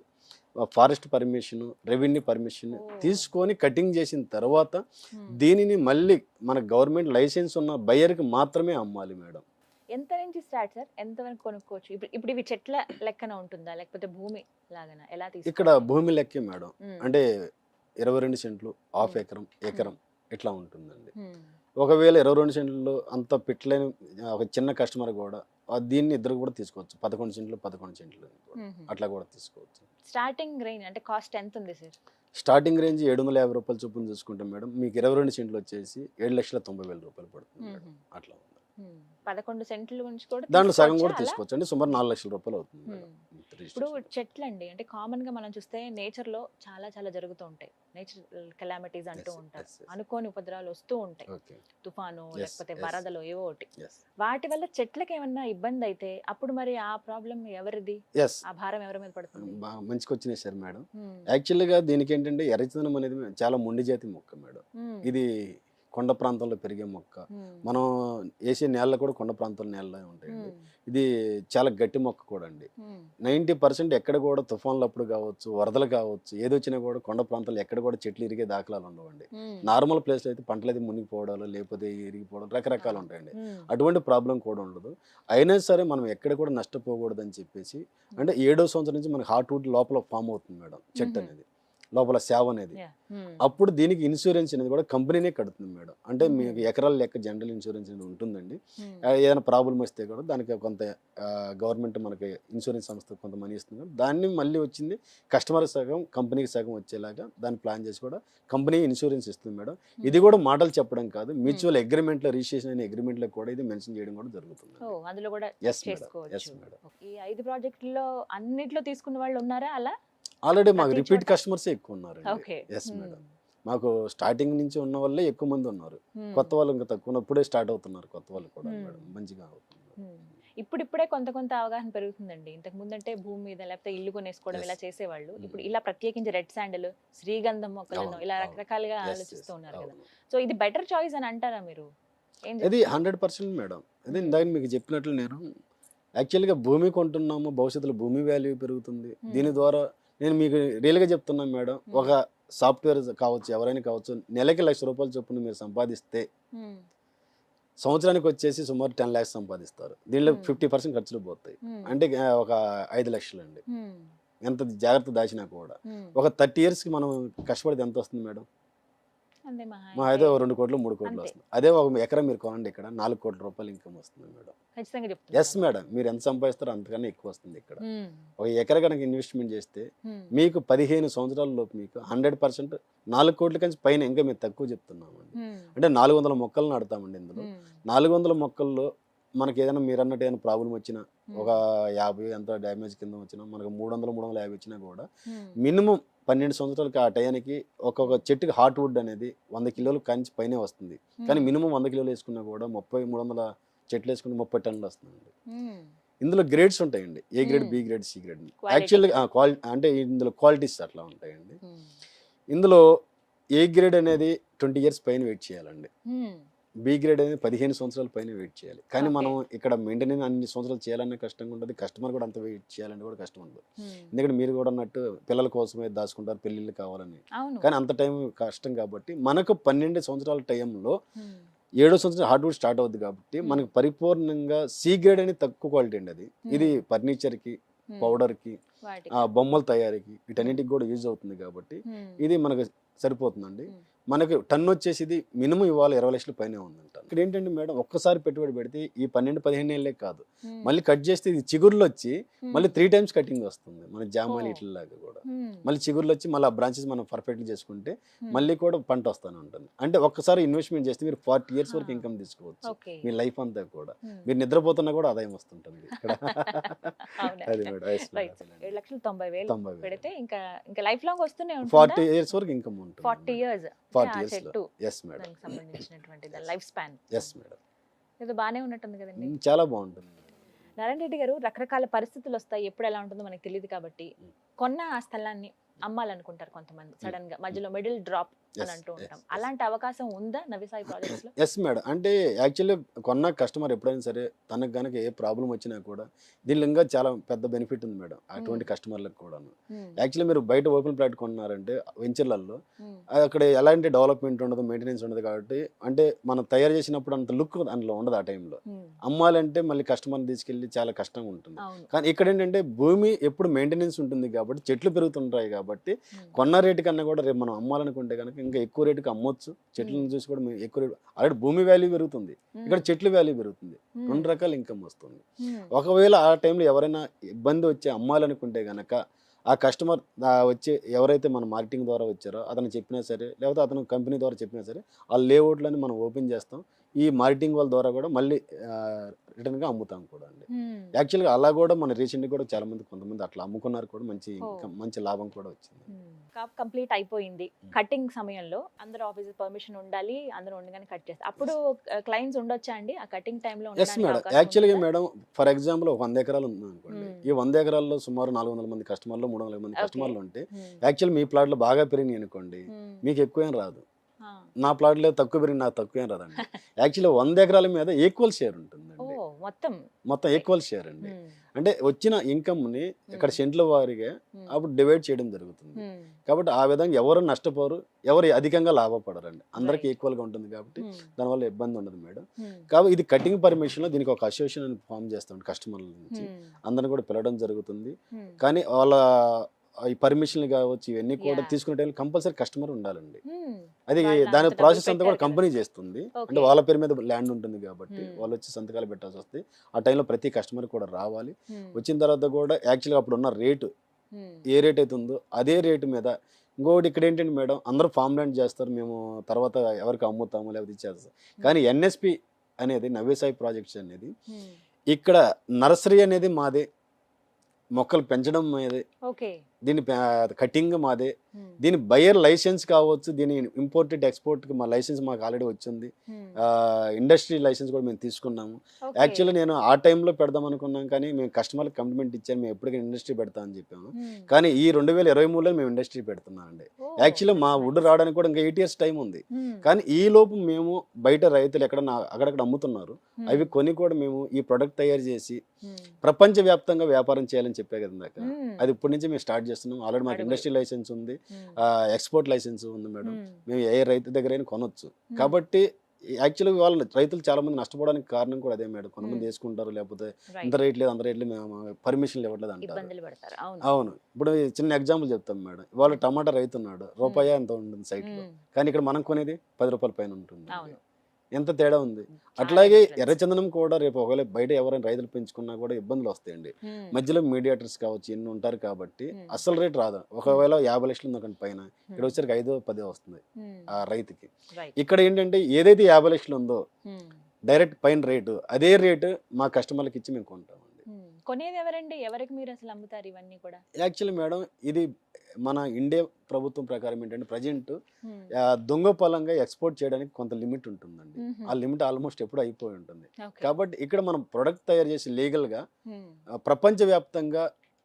forest permission, revenue permission తీసుకొని కటింగ్ చేసిన తర్వాత దీనిని మళ్ళీ మన గవర్నమెంట్ లైసెన్స్ ఉన్న బయ్యర్కి మాత్రమే అమ్మాలి మేడం. ఎంత నుంచి స్టార్ట్ సార్? ఎంత వరకు కొనుక్కోవచ్చు? ఇప్పుడు ఇవి చెట్ల లెక్కన ఉంటుందా లేకపోతే భూమి లాగానా? ఎలా ఇక్కడ తీసుకోవాలి? భూమి లెక్కే మేడం. మ్మ్. అంటే 22 సెంట్లు, హాఫ్ మ్మ్. ఎకరం, ఎకరం ఇట్లా ఉంటుందండి. మ్మ్. ఒకవేళ 22 సెంట్లు అంత పెట్టలేని ఒక చిన్న కస్టమర్ కూడా దీన్ని ఇద్దరు కూడా తీసుకోవచ్చు. 11 సెంట్లు, 11 సెంట్లు కూడా మ్మ్. అట్లా కూడా తీసుకోవచ్చు. స్టార్టింగ్ రేంజ్ అంటే కాస్ట్ ఎంత ఉంది సార్? స్టార్టింగ్ రేంజ్ 750 రూపాయలు చొప్పున చూసుకుంటాం మేడం. మీకు 22 సెంట్లు వచ్చేసి 7,90,000 రూపాయలు పడుతుంది మేడం. మ్మ్. అట్లా ఉంది. 11 సెంట్ల గురించి కూడా దాంట్లో సగం కూడా తీసుకోవచ్చా అలా? తీసుకోవచ్చు అండి. సుమారు 4 లక్షల రూపాయలు అవుతుంది మేడం. ఇప్పుడు రిజిస్ట్రేషన్. చెట్లు అండి అంటే కామన్ గా మనం చూస్తే నేచర్ లో చాలా చాలా జరుగుతూ ఉంటాయి. నేచర్ కెలామిటీస్ అంటూ Yes, ఉంటారు. yes, yes. అనుకోని ఉపద్రవాలు వస్తూ ఉంటాయి. ఓకే. తుఫాను Yes, లేకపోతే yes. వరదలు ఏవో ఒకటి. ఎస్ వాటి వల్ల చెట్లకి ఏమన్నా ఇబ్బంది అయితే అప్పుడు మరి ఆ ప్రాబ్లం ఎవరిది? ఎస్ ఆ భారం ఎవరి మీద పడుతుంది? మంచిగా వచ్చినాయి సార్ మేడం. మ్మ్. యాక్చువల్గా దీనికి ఏంటంటే ఎర్రచందనం అనేది చాలా మొండి జాతి మొక్క మేడం. మ్మ్. ఇది కొండ ప్రాంతంలో పెరిగే మొక్క. మ్మ్. మనం వేసే నేల కూడా కొండ ప్రాంతాల నేలలో ఉంటాయండి. మ్మ్. ఇది చాలా గట్టి మొక్క కూడా అండి. మ్మ్. 90% ఎక్కడ కూడా తుఫాన్లు అప్పుడు కావచ్చు, వరదలు కావచ్చు, ఏదొచ్చినా కూడా కొండ ప్రాంతాలు ఎక్కడ కూడా చెట్లు ఇరిగే దాఖలాలు ఉండవండి. మ్మ్. నార్మల్ ప్లేస్లో అయితే పంటలు అయితే మునిగిపోవడాలు లేకపోతే ఇరిగిపోవడం రకరకాలు ఉంటాయండి. మ్మ్. అటువంటి ప్రాబ్లం కూడా ఉండదు. అయినా సరే మనం ఎక్కడ కూడా నష్టపోకూడదు అని చెప్పేసి, అంటే 7వ సంవత్సరం నుంచి మనకి హార్ట్వుడ్ లోపల ఫామ్ అవుతుంది మేడం చెట్టు అనేది, లోపల సేవ అనేది. Yeah. మ్మ్. అప్పుడు దీనికి ఇన్సూరెన్స్ అనేది కూడా కంపెనీనే కడుతుంది మేడం. అంటే మ్మ్. మీకు ఎకరాల లెక్క జనరల్ ఇన్సూరెన్స్ అనేది ఉంటుందండి. మ్మ్. ఏదైనా ప్రాబ్లం వస్తే కూడా దానికి కొంత గవర్నమెంట్ మనకి ఇన్సూరెన్స్ సంస్థ కొంత మనీ ఇస్తుంది. దాన్ని మళ్ళీ వచ్చింది కస్టమర్ సగం కంపెనీకి సగం వచ్చేలాగా దాన్ని ప్లాన్ చేసి కూడా కంపెనీ ఇన్సూరెన్స్ ఇస్తుంది మేడం. ఇది కూడా మాటలు చెప్పడం కాదు, మ్యూచువల్ అగ్రిమెంట్లో రిజిస్ట్రేషన్ అయిన అగ్రిమెంట్లో కూడా ఇది మెన్షన్ చేయడం కూడా జరుగుతుంది. ఓ, అందులో కూడా ఎస్ మేడం. ఎస్ చేసుకోవచ్చు. మేడం. ఈ 5 ప్రాజెక్టుల్లో అన్నిట్లో తీసుకున్న వాళ్ళు ఉన్నారా అలా? ఆల్రెడీ మాకు ప్రతి రిపీట్ చోట? కస్టమర్సే ఎక్కువ ఉన్నారు. ఓకే. Yes madam. మాకు స్టార్టింగ్ నుంచి ఉన్న వాళ్ళే ఎక్కువ మంది ఉన్నారు. మ్మ్. కొత్త వాళ్ళు ఇంకా తక్కువ, ఇప్పుడే స్టార్ట్ అవుతున్నారు కొత్త వాళ్ళు కూడా మ్మ్. మేడం. మంచిగా అవుతున్నారు. మ్మ్. ఇప్పుడిప్పుడే కొంత కొంత అవగాహన పెరుగుతుందండి. ఇంతకు ముందంటే భూమి మీద లేకపోతే ఇల్లు కొనేసుకోవడం Yes. ఇలా చేసేవాళ్ళు. ఇప్పుడు మ్మ్. ఇలా ప్రత్యేకించి రెడ్ శాండల్, శ్రీగంధం మొక్కలను అవును, ఇలా అవును. రకరకాలుగా Yes, ఆలోచిస్తూ yes, ఉన్నారు కదా. అవును. సో ఇది బెటర్ చాయిస్ అని అంటారా మీరు? ఏం ఇది చెప్తారు? 100% మేడం. అదే ఇందాక మీకు చెప్పినట్లు నేను యాక్చువల్గా భూమి కొంటున్నాము, భవిష్యత్తులో భూమి వాల్యూ పెరుగుతుంది. దీని ద్వారా నేను మీకు రియల్గా చెప్తున్నాను మేడం, ఒక సాఫ్ట్వేర్ కావచ్చు, ఎవరైనా కావచ్చు, నెలకి ₹1,00,000 చొప్పున మీరు సంపాదిస్తే మ్మ్. సంవత్సరానికి వచ్చేసి సుమారు 10 lakhs సంపాదిస్తారు. దీనిలో 50% ఖర్చులు పోతాయి. మ్మ్. అంటే ఒక 5 లక్షలు అండి. మ్మ్. ఎంత జాగ్రత్త దాచినా కూడా మ్మ్. ఒక 30 yearsకి మనం కష్టపడితే ఎంత వస్తుంది మేడం? అంతే మా అయితే 2 కోట్లు 3 కోట్లు అంతే. వస్తుంది. అదే ఒక ఎకరం మీరు కొనండి, ఇక్కడ 4 కోట్ల రూపాయలు ఇన్కమ్ వస్తుంది మేడం. ఖచ్చితంగా ఎస్ చెప్తున్నారు. మేడం. మీరు ఎంత సంపాదిస్తారో అంతకన్నా ఎక్కువ వస్తుంది ఇక్కడ. మ్మ్. ఒక ఎకర కనుక ఇన్వెస్ట్మెంట్ చేస్తే మ్మ్. మీకు 15 సంవత్సరాల లోపు మీకు 100% 4 కోట్ల కంటే పైన ఇంకా మేము తక్కువ చెప్తున్నామండి. మ్మ్. అంటే 400 మొక్కలు నాటుతామండి ఇందులో. మ్మ్. 400 మొక్కల్లో మనకి ఏదైనా మీరు అన్నట్టు ఏదైనా ప్రాబ్లం వచ్చినా, మ్మ్. ఒక 50 ఎంత డ్యామేజ్ కింద వచ్చినా, మనకు 300-350 వచ్చినా కూడా మ్మ్. మినిమం 12 సంవత్సరాలకి ఆ టయానికి ఒక్కొక్క చెట్టుకి హార్ట్వుడ్ అనేది 100 కిలోలు కంచి పైనే వస్తుంది. కానీ మినిమం 100 కిలోలు వేసుకున్నా కూడా 300 చెట్లు వేసుకుని 30 టన్నులు వస్తుంది. మ్మ్. ఇందులో గ్రేడ్స్ ఉంటాయండి, ఏ గ్రేడ్, మ్మ్. B grade, C grade. Quality. యాక్చువల్గా అంటే ఇందులో క్వాలిటీస్ అట్లా ఉంటాయండి. మ్మ్. ఇందులో ఏ గ్రేడ్ అనేది 20 years పైన వెయిట్ చేయాలండి. మ్మ్. బి గ్రేడ్ అనేది 15 సంవత్సరాల పైన వెయిట్ చేయాలి. కానీ Okay. మనం ఇక్కడ మెయింటెనెన్స్ అన్ని సంవత్సరాలు చేయాలన్నా కష్టంగా ఉంటుంది, కస్టమర్ కూడా అంత వెయిట్ చేయాలంటే కూడా కష్టం ఉంటుంది. మ్మ్. ఎందుకంటే మీరు కూడా అన్నట్టు పిల్లల కోసమే దాచుకుంటారు, పెళ్ళిళ్ళు కావాలని. అవును. కానీ అంత టైం కష్టం కాబట్టి మనకు 12 సంవత్సరాల టైంలో మ్మ్. 7వ సంవత్సరం హార్డ్వుడ్ స్టార్ట్ అవుద్ది కాబట్టి మనకు పరిపూర్ణంగా సి గ్రేడ్ అనేది తక్కువ క్వాలిటీ అండి. అది ఇది ఫర్నిచర్కి, మ్మ్. పౌడర్కి, వాటికి. బొమ్మల తయారీకి, వీటన్నిటికి కూడా యూజ్ అవుతుంది కాబట్టి మ్మ్. ఇది మనకు సరిపోతుందండి. మ్మ్. మనకు టన్ను వచ్చేసి ఇది మినిమం ఇవాళ 20 లక్షల పైనే ఉందంట. ఇక్కడ ఏంటంటే మేడం, ఒక్కసారి పెట్టుబడి పెడితే ఈ 12-15 ఏళ్ళే కాదు, మ్మ్. మళ్ళీ కట్ చేస్తే ఇది చిగుర్లు వచ్చి మ్మ్. మళ్ళీ 3 times కటింగ్ వస్తుంది. మన జామాలి ఓ. ఇట్లలాగా కూడా మ్మ్. మళ్ళీ చిగుర్లు వచ్చి మళ్ళీ ఆ బ్రాంచెస్ మనం పర్ఫెక్ట్గా చేసుకుంటే మ్మ్. మళ్ళీ కూడా పంట వస్తూనే ఉంటుంది. అంటే ఒక్కసారి ఇన్వెస్ట్మెంట్ చేస్తే మీరు 40 years వరకు ఆ. ఇన్కమ్ తీసుకోవచ్చు. ఓకే. మీ లైఫ్ అంతా కూడా మ్మ్. మీరు నిద్రపోతున్నా కూడా ఆదాయం వస్తుంటుంది ఇక్కడ. అవునా? అది మేడం. Yes, right. madam. 7,90,000 90,000. పెడితే ఇంకా ఇంకా లైఫ్ లాంగ్ వస్తూనే 40 ఉంటుంది. years వరకు ఇన్కమ్ ఉంటుంది. 40 years 40 ఆ years లో. చెట్టు ఎస్ మేడం. దానికి సంబంధించినటువంటి Yes. Life span yes madam. ఏదో బాగానే ఉన్నట్టుంది కదండి. చాలా బాగుంటుంది. నారాయణ రెడ్డి గారు, రకరకాల పరిస్థితులు వస్తాయి, ఎప్పుడు ఎలా ఉంటుందో మనకి తెలియదు కాబట్టి కొన్న ఆ స్థలాన్ని అమ్మాలనుకుంటారు కొంతమంది సడన్ గా, మధ్యలో మిడిల్ డ్రాప్ అని అంటూ ఉంటాం. అలాంటి అవకాశం ఉందా నవిసాయి ప్రాజెక్ట్స్ లో? Yes madam. అంటే యాక్చువల్లీ కొన్న కస్టమర్ ఎప్పుడైనా సరే తనకు గనక ఏ ప్రాబ్లం వచ్చినా కూడా దీనిలో ఇంకా చాలా పెద్ద బెనిఫిట్ ఉంది మేడం అటువంటి కస్టమర్లకు కూడాను. యాక్చువల్లీ మీరు బయట ఓపెన్ ప్లాట్ కొన్నారంటే వెంచర్లలో అక్కడ ఎలాంటి డెవలప్మెంట్ ఉండదు, మెయింటెనెన్స్ ఉండదు కాబట్టి అంటే మనం తయారు చేసినప్పుడు అంత లుక్ అందులో ఉండదు ఆ టైంలో. అమ్మాలంటే మళ్ళీ కస్టమర్ని తీసుకెళ్ళి చాలా కష్టంగా ఉంటుంది. కానీ ఇక్కడ ఏంటంటే భూమి ఎప్పుడు మెయింటెనెన్స్ ఉంటుంది కాబట్టి చెట్లు పెరుగుతుంటాయి కాబట్టి కొన్న రేటు కన్నా కూడా రేపు మనం అమ్మాలనుకుంటే కనుక ఇంకా ఎక్కువ రేటుకి అమ్మొచ్చు. చెట్లను చూసి కూడా మేము ఎక్కువ రేటు ఆల్రెడీ భూమి వాల్యూ పెరుగుతుంది, ఇక్కడ చెట్లు వాల్యూ పెరుగుతుంది, 2 రకాల ఇన్కమ్ వస్తుంది. ఒకవేళ ఆ టైంలో ఎవరైనా ఇబ్బంది వచ్చి అమ్మాలనుకుంటే గనక ఆ కస్టమర్ వచ్చి ఎవరైతే మన మార్కెటింగ్ ద్వారా వచ్చారో అతను చెప్పినా సరే లేకపోతే అతను కంపెనీ ద్వారా చెప్పినా సరే ఆ లేఅవుట్లని మనం ఓపెన్ చేస్తాం. ఈ మార్కెటింగ్ వాళ్ళ ద్వారా కూడా మళ్ళీ రిటర్న్గా అమ్ముతాం కూడా అండి. యాక్చువల్గా అలా కూడా మన రీసెంట్గా కూడా చాలా మంది కొంతమంది అట్లా అమ్ముకున్నారు కూడా, మంచి ఇన్కమ్ మంచి లాభం కూడా వచ్చింది. కాప్ కంప్లీట్ అయిపోయింది. కటింగ్ సమయంలో అందరూ ఆఫీస్ పర్మిషన్ ఉండాలి, అందరూ ఉండగానే కట్ చేస్తారు. అప్పుడు క్లయింట్స్ ఉండొచ్చా అండి ఆ కటింగ్ టైంలో? Yes madam. యాక్చువల్గా మేడం ఫర్ ఎగ్జాంపుల్ 100 ఎకరాలు ఉంది అనుకోండి. ఈ 100 ఎకరాల్లో సుమారు 400 మంది కస్టమర్లు 300 మంది కస్టమర్లు ఉంటే యాక్చువల్ మీ ప్లాట్లో బాగా పెరిగినాయి అనుకోండి, మీకు ఎక్కువేం రాదు. నా ప్లాట్లో తక్కువ పెరిగి నాకు తక్కువేం రాదండి. యాక్చువల్లీ 100 ఎకరాల మీద ఈక్వల్ షేర్ ఉంటుందండి. మొత్తం ఈక్వల్ షేర్ అండి. అంటే వచ్చిన ఇన్కమ్ని ఇక్కడ సెంట్ల వారీగా అప్పుడు డివైడ్ చేయడం జరుగుతుంది. కాబట్టి ఆ విధంగా ఎవరు నష్టపోరు, ఎవరు అధికంగా లాభపడరండి. అందరికి ఈక్వల్గా ఉంటుంది కాబట్టి దానివల్ల ఇబ్బంది ఉండదు మేడం. కాబట్టి ఇది కటింగ్ పర్మిషన్లో దీనికి ఒక అసోసియేషన్ ఫామ్ చేస్తాం కస్టమర్ల నుంచి, అందరిని కూడా పిలవడం జరుగుతుంది. కానీ వాళ్ళ ఈ పర్మిషన్లు కావచ్చు ఇవన్నీ కూడా తీసుకునే టైంలో కంపల్సరీ కస్టమర్ ఉండాలండి. అది దాని ప్రాసెస్ అంతా కూడా కంపెనీ చేస్తుంది. అంటే వాళ్ళ పేరు మీద ల్యాండ్ ఉంటుంది కాబట్టి వాళ్ళు వచ్చి సంతకాలు పెట్టాల్సి వస్తాయి. ఆ టైంలో ప్రతి కస్టమర్ కూడా రావాలి. వచ్చిన తర్వాత కూడా యాక్చువల్గా అప్పుడు ఉన్న రేటు ఏ రేట్ అయితే ఉందో అదే రేటు మీద ఇంకోటి ఇక్కడ ఏంటంటే మేడం అందరూ ఫామ్ ల్యాండ్ చేస్తారు, మేము తర్వాత ఎవరికి అమ్ముతాము లేకపోతే ఇచ్చేస్తాం. కానీ ఎన్ఎస్పి అనేది నవ్యసాయి ప్రాజెక్ట్స్ అనేది ఇక్కడ నర్సరీ అనేది మాదే, మొక్కలు పెంచడం మాదే, దీని కటింగ్ మాదే, దీని బయర్ లైసెన్స్ కావచ్చు, దీని ఇంపోర్టెడ్ ఎక్స్పోర్ట్కి మా లైసెన్స్ మాకు ఆల్రెడీ వచ్చింది. ఇండస్ట్రీ లైసెన్స్ కూడా మేము తీసుకున్నాము. యాక్చువల్లీ నేను ఆ టైంలో పెడదాం అనుకున్నాం కానీ మేము కస్టమర్కి కమిట్మెంట్ ఇచ్చాను, మేము ఎప్పటికీ ఇండస్ట్రీ పెడతామని చెప్పాము. కానీ ఈ 2023లో మేము ఇండస్ట్రీ పెడుతున్నామండి. యాక్చువల్లీ మా వుడ్ రావడానికి కూడా ఇంకా 8 years టైం ఉంది. కానీ ఈ లోపు మేము బయట రైతులు అక్కడక్కడ అమ్ముతున్నారు, అవి కొని కూడా మేము ఈ ప్రొడక్ట్ తయారు చేసి ప్రపంచవ్యాప్తంగా వ్యాపారం చేయాలని చెప్పే కదా. అది ఇప్పటి నుంచి మేము స్టార్ట్ చేస్తున్నాం. ఆల్రెడీ మాకు ఇండస్ట్రీ లైసెన్స్ ఉంది, ఎక్స్పోర్ట్ లైసెన్స్ ఉంది మేడం. మేము ఏ రైతు దగ్గరైనా కొనొచ్చు. కాబట్టి యాక్చువల్గా వాళ్ళు రైతులు చాలా మంది నష్టపోవడానికి కారణం కూడా అదే మేడం. కొంతమంది వేసుకుంటారు, లేకపోతే ఇంత రేట్ లేదు అంత రేట్ లేదు, మేము పర్మిషన్లు ఇవ్వట్లేదు అంటారు. అవును. ఇప్పుడు చిన్న ఎగ్జాంపుల్ చెప్తాం మేడం. వాళ్ళు టమాటా రైతు ఉన్నాడు, రూపాయి ఎంత ఉంటుంది సైట్లో, కానీ ఇక్కడ మనం కొనేది 10 రూపాయల పైన ఉంటుంది. ఎంత తేడా ఉంది. అట్లాగే ఎర్రచందనం కూడా రేపు ఒకవేళ బయట ఎవరైనా రైతులు పెంచుకున్నా కూడా ఇబ్బందులు వస్తాయండి. మధ్యలో మీడియేటర్స్ కావచ్చు ఎన్ని ఉంటారు కాబట్టి అసలు రేట్ రాదు. ఒకవేళ 50 లక్షలు ఉందకండి పైన, ఇక్కడ వచ్చరికి 5-10 వస్తుంది ఆ రైతుకి. ఇక్కడ ఏంటంటే ఏదైతే 50 లక్షలు ఉందో డైరెక్ట్ పైన రేటు అదే రేటు మా కస్టమర్లకు ఇచ్చి మేము కొంటామండి. కొనేది ఎవరండి? ఎవరికి మీరు అసలు అమ్ముతారు ఇవన్నీ కూడా? యాక్చువల్లీ మేడం ఇది మన ఇండియా ప్రభుత్వం ప్రకారం ఏంటంటే ప్రజెంట్ దొంగ పొలంగా ఎక్స్పోర్ట్ చేయడానికి కొంత లిమిట్ ఉంటుందండి. ఆ లిమిట్ ఆల్మోస్ట్ ఎప్పుడు అయిపోయి ఉంటుంది. కాబట్టి ఇక్కడ మనం ప్రొడక్ట్ తయారు చేసి లీగల్గా ప్రపంచవ్యాప్తంగా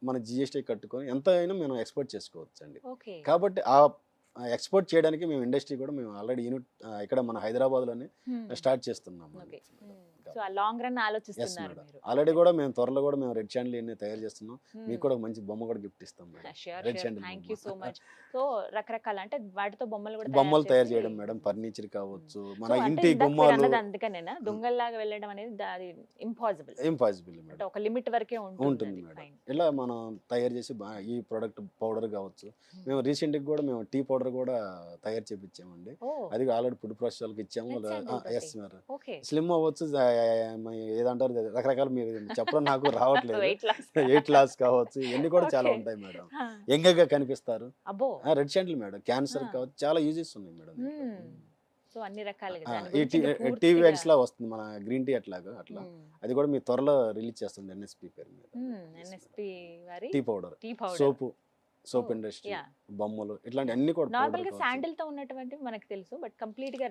మన జిఎస్టీ కట్టుకొని ఎంత అయినా మనం ఎక్స్పోర్ట్ చేసుకోవచ్చు అండి. కాబట్టి ఆ ఎక్స్పోర్ట్ చేయడానికి మేము ఇండస్ట్రీ కూడా మేము ఆల్రెడీ యూనిట్ ఇక్కడ మన హైదరాబాద్లోనే స్టార్ట్ చేస్తున్నాము. ఆల్రెడీ కూడా మేము త్వరలో కూడా మేము రెడ్ శాండిల్ తయారు చేస్తున్నాం. మీకు కూడా మంచి బొమ్మ కూడా గిఫ్ట్ ఇస్తాం మేడం. రకరకాల అంటే వాటితో బొమ్మలు తయారు చేయడం మేడం, ఫర్నిచర్ కావచ్చు, మన ఇంటి గుమ్మాలు. అందుకనేనా దొంగల్లాగా వెళ్ళడం అనేది ఇంపాసిబుల్ మేడం, ఒక లిమిట్ వరకే ఉంటుంది మేడం. ఇలా మనం తయారు చేసి ఈ ప్రొడక్ట్ పౌడర్ కావచ్చు, మేము రీసెంట్ గా కూడా మేము టీ పౌడర్ కూడా తయారు చేపించామండి. అది ఆల్రెడీ ఫుడ్ ప్రాసెస్ వాళ్ళకి ఇచ్చాము. ఎస్ మేడం, స్లిమ్ అవ్వచ్చు, ఏదంటారు రకరకాల, మీరు చెప్పడం నాకు రావట్లేదు. వెయిట్ లాస్ కావచ్చు, ఇవన్నీ కూడా చాలా ఉంటాయి మేడం. యంగ్గా కనిపిస్తారు. రెడ్ శాండిల్ మేడం, క్యాన్సర్ కావచ్చు, చాలా యూజెస్ ఉన్నాయి మేడం. ఈ టీ వ్యాక్స్ లా వస్తుంది మన గ్రీన్ టీ అట్లా అది కూడా మీ త్వరలో రిలీజ్ చేస్తుంది ఎన్ఎస్పి పేరు మీద. టీ పౌడర్, సోప్ ఇండస్ట్రీ, బొమ్మలు, ఇట్లాంటి అన్ని కూడా నార్మల్ గా శాండిల్ తో ఉన్నటువంటి మనకు తెలుసు, బట్ కంప్లీట్ గా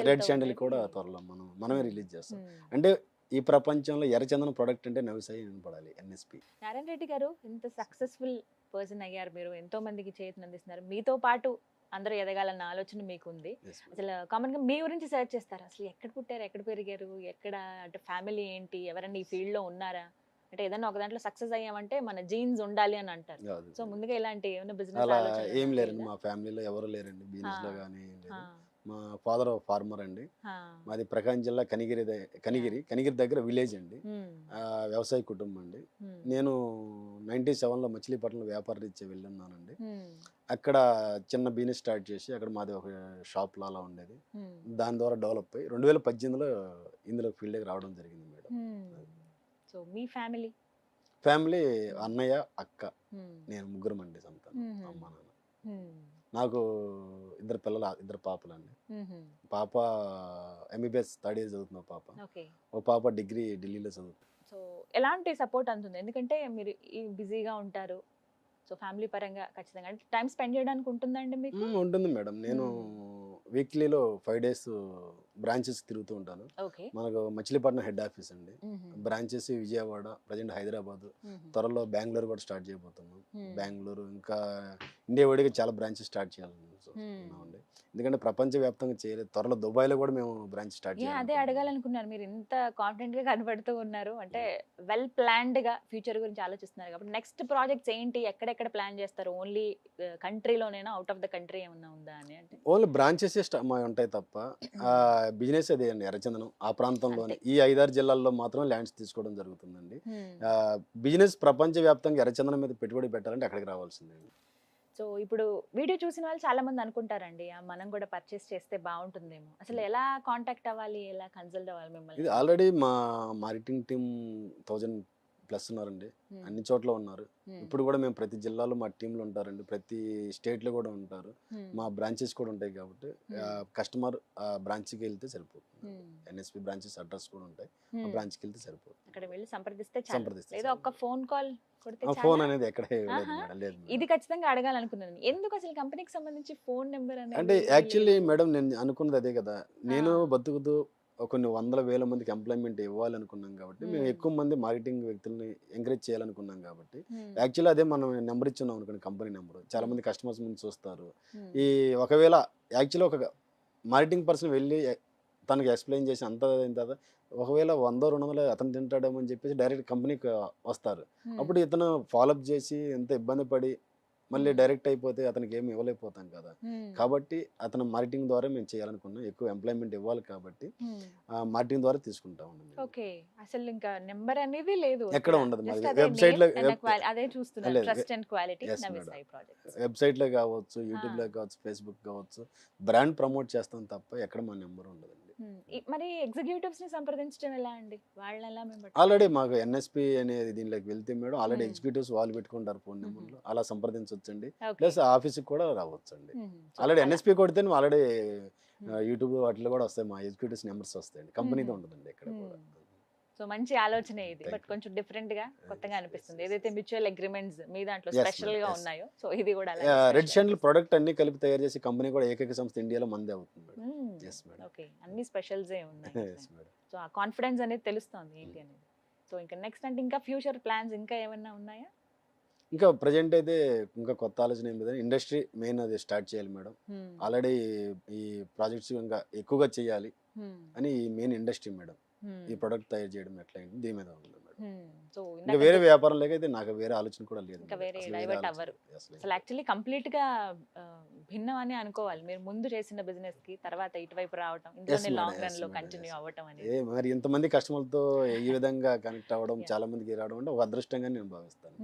రెడ్ శాండిల్ కూడా త్వరలో మనమే రిలీజ్ చేస్తాం. అంటే ఈ ప్రపంచంలో ఎర్రచందనం ప్రొడక్ట్ అంటే నవిసాయి వినపడాలి ఎన్ఎస్పి. నారాయణ రెడ్డి గారు ఇంత సక్సెస్ఫుల్ పర్సన్ అయ్యారు, మీరు ఎంతో మందికి చేతిని అందిస్తున్నారు. మీతో పాటు అందరూ ఎదగాలన్న ఆలోచన మీకు ఉంది. Yes, madam. అసలు కామన్ గా మీ గురించి సెర్చ్ చేస్తారా? అసలు ఎక్కడ పుట్టారు, ఎక్కడ పెరిగారు, ఎక్కడ అంటే ఫ్యామిలీ ఏంటి, ఎవరైనా ఈ ఫీల్డ్ లో ఉన్నారా? అంటే ఏదైనా ఒక దాంట్లో సక్సెస్ అయ్యామంటే మన జీన్స్ ఉండాలి అని అంటారు. కాదు. సో ముందుగా ఇలాంటి ఏమైనా బిజినెస్ అలా ఆలోచన ఏం లేరండి, మా ఫ్యామిలీలో ఎవరు లేరండి బిజినెస్ లో కానీ ఏం లేదు. ఆ, మా ఫాదర్ ఫార్మర్ అండి. ఆ, మాది ప్రకాశం జిల్లా కనిగిరి దగ్గర విలేజ్ అండి. ఉమ్, వ్యవసాయ కుటుంబం అండి. ఉమ్, నేను 97లో మచిలీపట్నంలో వ్యాపార రీత్యా వెళ్ళున్నానండి. ఉమ్, అక్కడ చిన్న బిజినెస్ స్టార్ట్ చేసి అక్కడ మాది ఒక షాప్లో అలా ఉండేది. ఉమ్, దాని ద్వారా డెవలప్ అయ్యి 2018లో ఇందులో ఫీల్డ్కి రావడం జరిగింది మేడం. ఉమ్. సో మీ ఫ్యామిలీ? ఫ్యామిలీ అన్నయ్య, అక్క, నేను ముగ్గురం అండి సంతానం. మ్మ్. అమ్మ నాన్న. నాకు ఇద్దరు పాపలండి. పాప ఎంబీబీఎస్ థర్డ్ ఇయర్ చదువుతున్న పాప. ఓకే. ఓ పాప డిగ్రీ ఢిల్లీలో చదువుతుంది. సో ఎలాంటి సపోర్ట్ అందుతుంది? ఎందుకంటే మీరు బిజీగా ఉంటారు. సో ఫ్యామిలీ పరంగా ఖచ్చితంగా అంటే టైం స్పెండ్ చేయడానికి ఉంటుందండి మీకు? ఉంటుంది మేడం. నేను వీక్లీలో 5 days బ్రాంచెస్ తిరుగుతూ ఉంటాను. ఓకే. మనకు మచిలీపట్నం హెడ్ ఆఫీస్ అండి. బ్రాంచెస్ విజయవాడ, ప్రజెంట్ హైదరాబాద్, త్వరలో బెంగళూరు కూడా స్టార్ట్ చేయబోతున్నాం. బెంగళూరు ఇంకా ఇండియా వైడ్గా చాలా బ్రాంచెస్ స్టార్ట్ చేయాలనుకుంటున్నామండి. ఎందుకంటే ప్రపంచవ్యాప్తంగా చేయలేదు. త్వరలో దుబాయ్లో కూడా మేము బ్రాంచ్ స్టార్ట్ చేయాలి. అదే అడగాలనుకున్నాను. మీరు ఇంత కాన్ఫిడెంట్ గా కనబడుతూ ఉన్నారు అంటే వెల్ ప్లాన్డ్ గా ఫ్యూచర్ గురించి ఆలోచిస్తున్నారు కాబట్టి నెక్స్ట్ ప్రాజెక్ట్స్ ఏంటి, ఎక్కడెక్కడ ప్లాన్ చేస్తారు? ఓన్లీ కంట్రీలోనేనా, అవుట్ ఆఫ్ ద కంట్రీ ఏమన్నా ఉందా అని? అంటే ఓన్లీ బ్రాంచెస్ ఉంటాయి తప్ప బిజినెస్ అదే అండి. ఎర్రచందనం ఆ ప్రాంతంలోనే ఈ 5-6 జిల్లాల్లో మాత్రం ల్యాండ్స్ తీసుకోవడం జరుగుతుందండి. బిజినెస్ ప్రపంచవ్యాప్తంగా ఎర్రచందనం మీద పెట్టుబడి పెట్టాలంటే అక్కడికి రావాల్సిందండి. సో ఇప్పుడు వీడియో చూసిన వాళ్ళు చాలా మంది అనుకుంటారండి మనం కూడా పర్చేస్ చేస్తే బాగుంటుందేమో. అసలు ఎలా కాంటాక్ట్ అవ్వాలి, ఎలా కన్సల్ట్ అవ్వాలి ఇది మిమ్మల్ని? ఆల్రెడీ మా మార్కెటింగ్ టీమ్ 1000+ ఉన్నారండి. అన్ని చోట్ల ఉన్నారు. ఇప్పుడు కూడా మేము ప్రతి జిల్లాలో మా టీంలు ఉంటారండి. ప్రతి స్టేట్లో కూడా ఉంటారు. మా బ్రాంచెస్ కూడా ఉంటాయి కాబట్టి కస్టమర్ బ్రాంచ్కి వెళ్తే సరిపోతుంది. ఎన్ఎస్పి బ్రాంచెస్ అడ్రస్ కూడా ఉంటాయి. ఆ బ్రాంచ్కి వెళ్తే సరిపోతుంది. అక్కడ వెళ్ళి సంప్రదిస్తే చాలు. సంప్రదిస్తే లేదా ఒక్క ఫోన్ కాల్ కొడితే ఫోన్ చాలా? అనేది ఎక్కడ లేదు ఆహా. మేడం, లేదు మేడం. ఇది ఖచ్చితంగా అడగాలనుకున్నాను. ఎందుకు అసలు కంపెనీకి సంబంధించి ఫోన్ నెంబర్ అంటే అనేది యాక్చువల్లీ మేడం నేను అనుకున్నది అదే కదా. నేను బతుకుతూ కొన్ని 100,000 మందికి ఎంప్లాయ్మెంట్ ఇవ్వాలనుకున్నాం కాబట్టి మేము ఎక్కువ మంది మార్కెటింగ్ వ్యక్తుల్ని ఎంకరేజ్ చేయాలనుకున్నాం కాబట్టి యాక్చువల్లీ అదే మనం నెంబర్ ఇచ్చున్నాం అనుకోండి, కంపెనీ నెంబర్. చాలా మంది కస్టమర్స్ ముందు చూస్తారు. ఈ ఒకవేళ యాక్చువల్లీ ఒక మార్కెటింగ్ పర్సన్ వెళ్ళి తనకి ఎక్స్ప్లెయిన్ చేసి అంత అయిన తర్వాత ఒకవేళ 100-200 అతను తింటాడేమో అని చెప్పేసి డైరెక్ట్ కంపెనీకి వస్తారు. అప్పుడు ఇతను ఫాలోఅప్ చేసి ఎంత ఇబ్బంది పడి మళ్ళీ డైరెక్ట్ అయిపోతే అతనికి ఏమి ఇవ్వలేకపోతాం కదా. కాబట్టి అతను మార్కెటింగ్ ద్వారా మేము చేయాలనుకున్నాం. ఎక్కువ ఎంప్లాయ్మెంట్ ఇవ్వాలి కాబట్టి మార్కెటింగ్ ద్వారా తీసుకుంటాం. ఓకే. అసలు ఇంకా నెంబర్ అనేది లేదు, ఎక్కడ ఉండదు. Just మాది అదే వెబ్సైట్ లో name and అదే చూస్తున్నాను. లేదు. Trust and quality Yes, Navi madam. Sai projects. Website లో కావచ్చు, యూట్యూబ్ లో కావచ్చు, ఫేస్బుక్ కావచ్చు, బ్రాండ్ ప్రమోట్ చేస్తాం తప్ప ఎక్కడ మా నెంబర్ ఉండదండి. మరి ఎగ్జిక్యూటివ్స్ ని సంప్రదించడం ఎలా అండి? వాళ్ళని ఎలా మేము ఆల్రెడీ మాకు ఎన్ఎస్పి అనేది దీనిలోకి వెళ్తే మేడం ఆల్రెడీ ఎగ్జిక్యూటివ్స్ వాళ్ళు పెట్టుకుంటారు ఫోన్ నెంబర్లు. అలా సంప్రదించవచ్చండి. ప్లస్ ఆఫీస్కి కూడా రావచ్చండి. ఆల్రెడీ ఎన్ఎస్పి కొడితే ఆల్రెడీ యూట్యూబ్ వాటిలో కూడా వస్తాయి, మా ఎగ్జిక్యూటివ్స్ నెంబర్స్ వస్తాయండి. కంపెనీతో ఉండదండి ఎక్కడ కూడా. సో మంచి ఆలోచన ఇది. బట్ కొంచెం డిఫరెంట్ గా కొత్తగా అనిపిస్తుంది. ఏదైతే మ్యూచువల్ అగ్రిమెంట్స్ మీ దాంట్లో Yes, స్పెషల్ గా madam. Yes. ఉన్నాయో సో ఇది కూడా రెడ్ షాండిల్ ప్రొడక్ట్ అన్ని కలిపి తయారు చేసే కంపెనీ కూడా ఏకైక సంస్థ ఇండియాలో మందే అవుతుంది మేడం. Yes, madam. ఓకే. అన్ని స్పెషల్స్ ఉన్నాయి. Yes, madam. సో ఆ కాన్ఫిడెన్స్ అనేది తెలుస్తుంది ఏంటి అనేది. సో ఇంకా నెక్స్ట్ అంటే ఇంకా ఫ్యూచర్ ప్లాన్స్ ఇంకా ఏమైనా ఉన్నాయా? ఇంకా ప్రజెంట్ అయితే ఇంకా కొత్త ఆలోచన ఏం లేదని ఇండస్ట్రీ మెయిన్ అది స్టార్ట్ చేయాలి మేడం. ఆల్రెడీ ఈ ప్రాజెక్ట్స్ ఇంకా ఎక్కువగా చేయాలి అని మెయిన్ ఇండస్ట్రీ మేడం. ఈ ప్రొడక్ట్ తయారు చేయడం ఎట్లా అయింది దీని మీద ఉంది మేడం. సో ఇంకా వేరే వ్యాపారం లేకైతే నాకు వేరే ఆలోచన కూడా లేదు. ఇంకా వేరే డైవర్ట్ అవ్వరు. అసలు యాక్చువల్లీ కంప్లీట్ గా భిన్నం అని అనుకోవాలి. మీరు ముందు చేసిన బిజినెస్ కి తర్వాత ఇటువైపు రావటం, ఇందులోనే madam. లాంగ్ రన్ Yes, లో madam. Continue Yes. అవ్వటం అనేది. మరి ఇంతమంది కస్టమర్లతో ఈ విధంగా కనెక్ట్ అవ్వడం, Yeah. చాలా మందికి రావడం అంటే ఒక అదృష్టంగా నేను భావిస్తాను.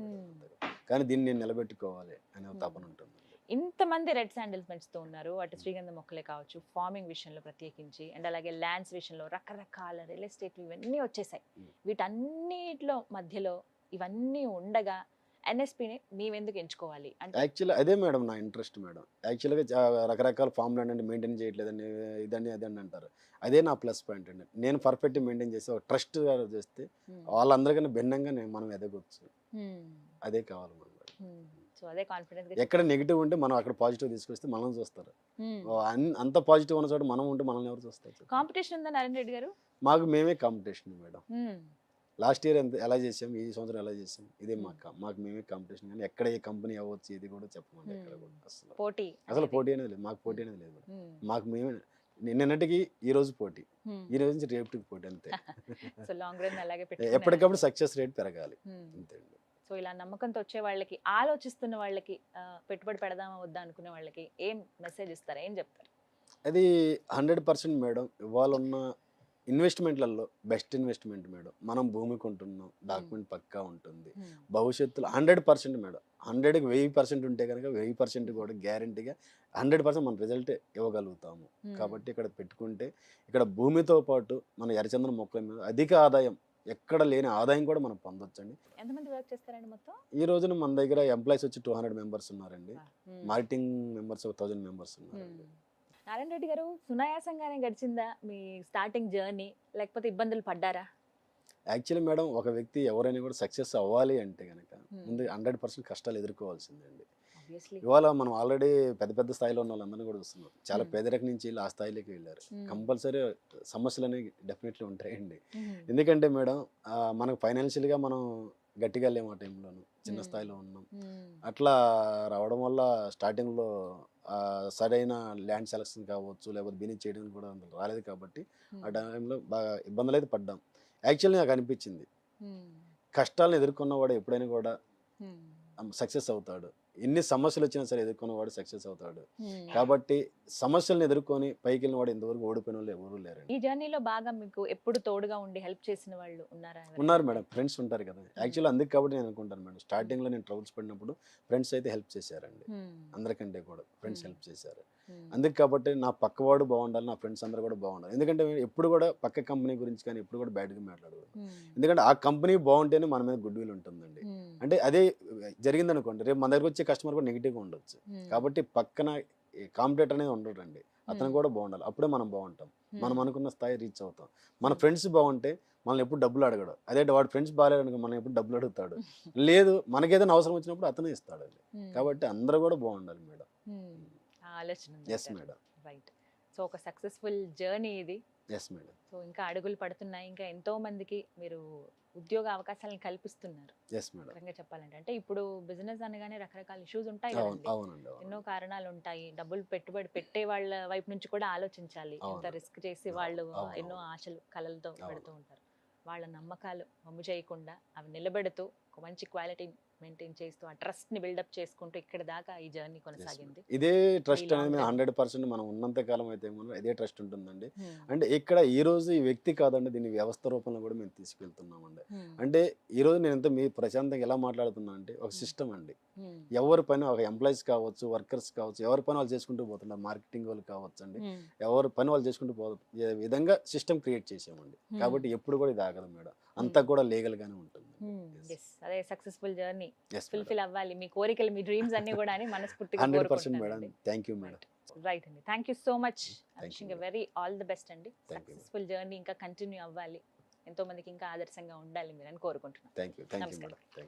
కానీ దీన్ని నేను నిలబెట్టుకోవాలి అనే తపన ఉంటుంది. ఇంతమంది రెడ్ శాండిల్స్ పెంచుతూ ఉన్నారు. అటు శ్రీగంధ మొక్కలే కావచ్చు, ఫార్మింగ్ విషయంలో ప్రత్యేకించి అండ్ అలాగే ల్యాండ్స్ విషయంలో రకరకాల రియల్ ఎస్టేట్లు ఇవన్నీ వచ్చేసాయి. వీటన్నిటిలో మధ్యలో ఇవన్నీ ఉండగా ఎన్ఎస్పిని మేమెందుకు ఎంచుకోవాలి అంటే? యాక్చువల్లీ అదే మేడం నా ఇంట్రెస్ట్ మేడం. యాక్చువల్గా రకరకాల ఫామ్ ల్యాండ్ అంటే మెయింటైన్ చేయట్లేదని ఇదని అదని అంటారు. అదే నా ప్లస్ పాయింట్ అండి. నేను పర్ఫెక్ట్ మెయింటైన్ చేసి ఒక ట్రస్ట్ చేస్తే వాళ్ళందరికన్నా భిన్నంగా మనం ఎదగొచ్చు. అదే కావాలి మనం. సో అదే కాన్ఫిడెన్స్. ఎక్కడ నెగిటివ్ ఉంటే మనం అక్కడ పాజిటివ్ తీసుకొస్తే మనం చూస్తారు. అంత పాజిటివ్ ఉన్న చోట మనం ఉంటే మనల్ని ఎవరు చూస్తారు? కాంపిటీషన్ ఉందా నారాయణ రెడ్డి గారు? మాకు మేమే కాంపిటీషన్ మేడం. లాస్ట్ ఇయర్ ఎంత ఎలా చేసాం, ఈ సంవత్సరం ఎలా చేసాం, ఇదే మాకు మేమే కాంపిటీషన్. కానీ ఎక్కడ ఏ కంపెనీ అవ్వచ్చు ఇది కూడా చెప్పమండి. ఎక్కడ కూడా అసలు పోటీ పోటీ అనేది లేదు, మాకు పోటీ అనేది లేదు. మాకు మేమే నిన్నటికి ఈ రోజు పోటీ, ఈ రోజు నుంచి రేపటికి పోటీ, అంతే. సో లాంగ్ రన్ అలాగే ఎప్పటికప్పుడు సక్సెస్ రేట్ పెరగాలి, అంతే అండి. సో ఇలా నమ్మకంతో వచ్చే వాళ్ళకి, ఆలోచిస్తున్న వాళ్ళకి, పెట్టుబడి పెడదామా వద్దా అనుకునే వాళ్ళకి ఏం మెసేజ్ ఇస్తారు, ఏం చెప్తారు? అది 100% మేడం. ఇవాళ ఉన్న ఇన్వెస్ట్మెంట్లలో బెస్ట్ ఇన్వెస్ట్మెంట్ మేడం. మనం భూమి కొంటున్నాం, డాక్యుమెంట్ పక్కా ఉంటుంది. భవిష్యత్తులో 100% మేడం, 100కి 1000% ఉంటే కనుక 1000% కూడా గ్యారంటీగా 100% మన రిజల్ట్ ఇవ్వగలుగుతాము. కాబట్టి ఇక్కడ పెట్టుకుంటే ఇక్కడ భూమితో పాటు మన ఎర్రచందనం మొక్కల మీద అధిక ఆదాయం, ఎక్కడ లేని ఆదాయం కూడా మనం పొందొచ్చండి. ఎంతమంది వర్క్ చేస్తారండి మొత్తం? ఈ రోజున మన దగ్గర ఎంప్లాయీస్ వచ్చి 200 మెంబర్స్ ఉన్నారండి. మార్కెటింగ్ మెంబర్స్ 1000 మెంబర్స్ ఉన్నారండి. నారాయణ రెడ్డి గారు, సునాయాసంగానే గడిచిందా మీ స్టార్టింగ్ జర్నీ, లేకపోతే ఇబ్బందులు పడ్డారా? యాక్చువల్లీ మేడం, ఒక వ్యక్తి ఎవరైనా కూడా సక్సెస్ అవ్వాలి అంటే కనుక ముందు 100% కష్టాలు ఎదుర్కోవాల్సిందండి. ఇవాళ మనం ఆల్రెడీ పెద్ద పెద్ద స్థాయిలో ఉన్న వాళ్ళందరినీ కూడా చూస్తున్నాం. చాలా పేదరికం నుంచి ఆ స్థాయిలోకి వెళ్ళారు. కంపల్సరీ సమస్యలు అనేవి డెఫినెట్లీ ఉంటాయండి. ఎందుకంటే మేడం, మనకు ఫైనాన్షియల్గా మనం గట్టిగా లేము, ఆ టైంలోను చిన్న స్థాయిలో ఉన్నాం. అట్లా రావడం వల్ల స్టార్టింగ్లో సరైన ల్యాండ్ సెలక్షన్ కావచ్చు, లేకపోతే బిజినెస్ చేయడం కూడా రాలేదు. కాబట్టి ఆ టైంలో బాగా ఇబ్బందులు అయితే పడ్డాం. యాక్చువల్లీ నాకు అనిపించింది, కష్టాలను ఎదుర్కొన్నవాడు ఎప్పుడైనా కూడా సక్సెస్ అవుతాడు. ఎన్ని సమస్యలు వచ్చినా సరే ఎదుర్కొన్నవాడు సక్సెస్ అవుతాడు. కాబట్టి సమస్యలను ఎదుర్కొని పైకి వెళ్ళిన వాడు ఇంతవరకు ఓడిపోయిన వాళ్ళు ఎవరు లేరండి. ఈ జర్నీలో బాగా మీకు ఎప్పుడు తోడుగా ఉండి హెల్ప్ చేసిన వాళ్ళు ఉన్నారా? ఉన్నారు మేడం, ఫ్రెండ్స్ ఉంటారు కదా. యాక్చువల్లీ అందుకు కాబట్టి నేను అనుకుంటాను మేడం, స్టార్టింగ్ లో నేను ట్రబుల్స్ పడినప్పుడు ఫ్రెండ్స్ అయితే హెల్ప్ చేశారండి. అందరికంటే కూడా ఫ్రెండ్స్ హెల్ప్ చేశారు. అందుకు కాబట్టి నా పక్కవాడు బాగుండాలి, నా ఫ్రెండ్స్ అందరూ కూడా బాగుండాలి. ఎందుకంటే ఎప్పుడు కూడా పక్క కంపెనీ గురించి కానీ ఎప్పుడు కూడా బ్యాడ్గా మాట్లాడకూడదు. ఎందుకంటే ఆ కంపెనీ బాగుంటేనే మన మీద గుడ్ విల్ ఉంటుందండి. అంటే అదే జరిగింది అనుకోండి, రేపు మన దగ్గర వచ్చే కస్టమర్ కూడా నెగిటివ్గా ఉండొచ్చు. కాబట్టి పక్కన కాంపిటేటర్ అనేది ఉండడండి, అతను కూడా బాగుండాలి. అప్పుడే మనం బాగుంటాం, మనం అనుకున్న స్థాయి రీచ్ అవుతాం. మన ఫ్రెండ్స్ బాగుంటే మనల్ని ఎప్పుడు డబ్బులు అడగడు. అదే వాడు ఫ్రెండ్స్ బాగాలేరు అనుకో, మనం ఎప్పుడు డబ్బులు అడుగుతాడు. లేదు, మనకేదైనా అవసరం వచ్చినప్పుడు అతనే ఇస్తాడండి. కాబట్టి అందరూ కూడా బాగుండాలి మేడం. ఆలోచన. Yes madam. రైట్. సో ఒక సక్సెస్ఫుల్ జర్నీ ఇది. Yes madam. సో ఇంకా అడుగులు పడుతున్నాయి, ఇంకా ఎంతో మందికి మీరు ఉద్యోగ అవకాశాలను కల్పిస్తున్నారు. Yes madam. రకంగా చెప్పాలంటే, అంటే ఇప్పుడు బిజినెస్ అనగానే రకరకాల ఇష్యూస్ ఉంటాయి, అవునండి, ఎన్నో కారణాలు ఉంటాయి. డబ్బులు పెట్టుబడి పెట్టే వాళ్ళ వైపు నుంచి కూడా ఆలోచించాలి. ఎంత రిస్క్ చేసి వాళ్ళు ఎన్నో ఆశలు కలలతో పెడుతూ ఉంటారు. వాళ్ళ నమ్మకాలు వమ్ము చేయకుండా అవి నిలబెడుతూ ఒక మంచి క్వాలిటీ మెయింటైన్ చేస్తూ ఆ ట్రస్ట్ ని బిల్డప్ చేసుకుంటూ ఇక్కడ దాకా ఈ జర్నీ కొనసాగింది. ఇదే ట్రస్ట్ అనేది 100% మనం ఉన్నంత కాలం అయితే ఇదే ట్రస్ట్ ఉంటుందండి. అంటే ఇక్కడ ఈ రోజు ఈ వ్యక్తి కాదండి, దీన్ని వ్యవస్థ రూపంలో కూడా మేము తీసుకెళ్తున్నామండి. అంటే ఈ రోజు నేను ఎంత మీ ప్రశాంతంగా ఎలా మాట్లాడుతున్నా అంటే ఒక సిస్టమ్ అండి. ఎవరి పని, ఒక ఎంప్లాయీస్ కావచ్చు, వర్కర్స్ కావచ్చు, ఎవరి పని వాళ్ళు చేసుకుంటూ పోతున్నారు. మార్కెటింగ్ వాళ్ళు కావచ్చు అండి, ఎవరి పని వాళ్ళు చేసుకుంటూ పోతున్నారు విధంగా సిస్టమ్ క్రియేట్ చేసామండి. కాబట్టి ఎప్పుడు కూడా ఇది ఆగదు మేడం, అంతా కూడా లీగల్ గానే ఉంటుంది. అదే సక్సెస్ఫుల్ జర్నీ ఫుల్ఫిల్ అవ్వాలి, మీ కోరికలు, మీ డ్రీమ్స్ అన్ని కూడా అని మనస్ఫూర్తిగా 100% madam. Thank you madam. Right అండి, thank you so much. Wishing very all the best అండి. సక్సెస్ఫుల్ జర్నీ ఇంకా కంటిన్యూ అవ్వాలి, ఎంతో మందికి ఇంకా ఆదర్శంగా ఉండాలి మీరు అని కోరుకుంటున్నాను. Thank you madam.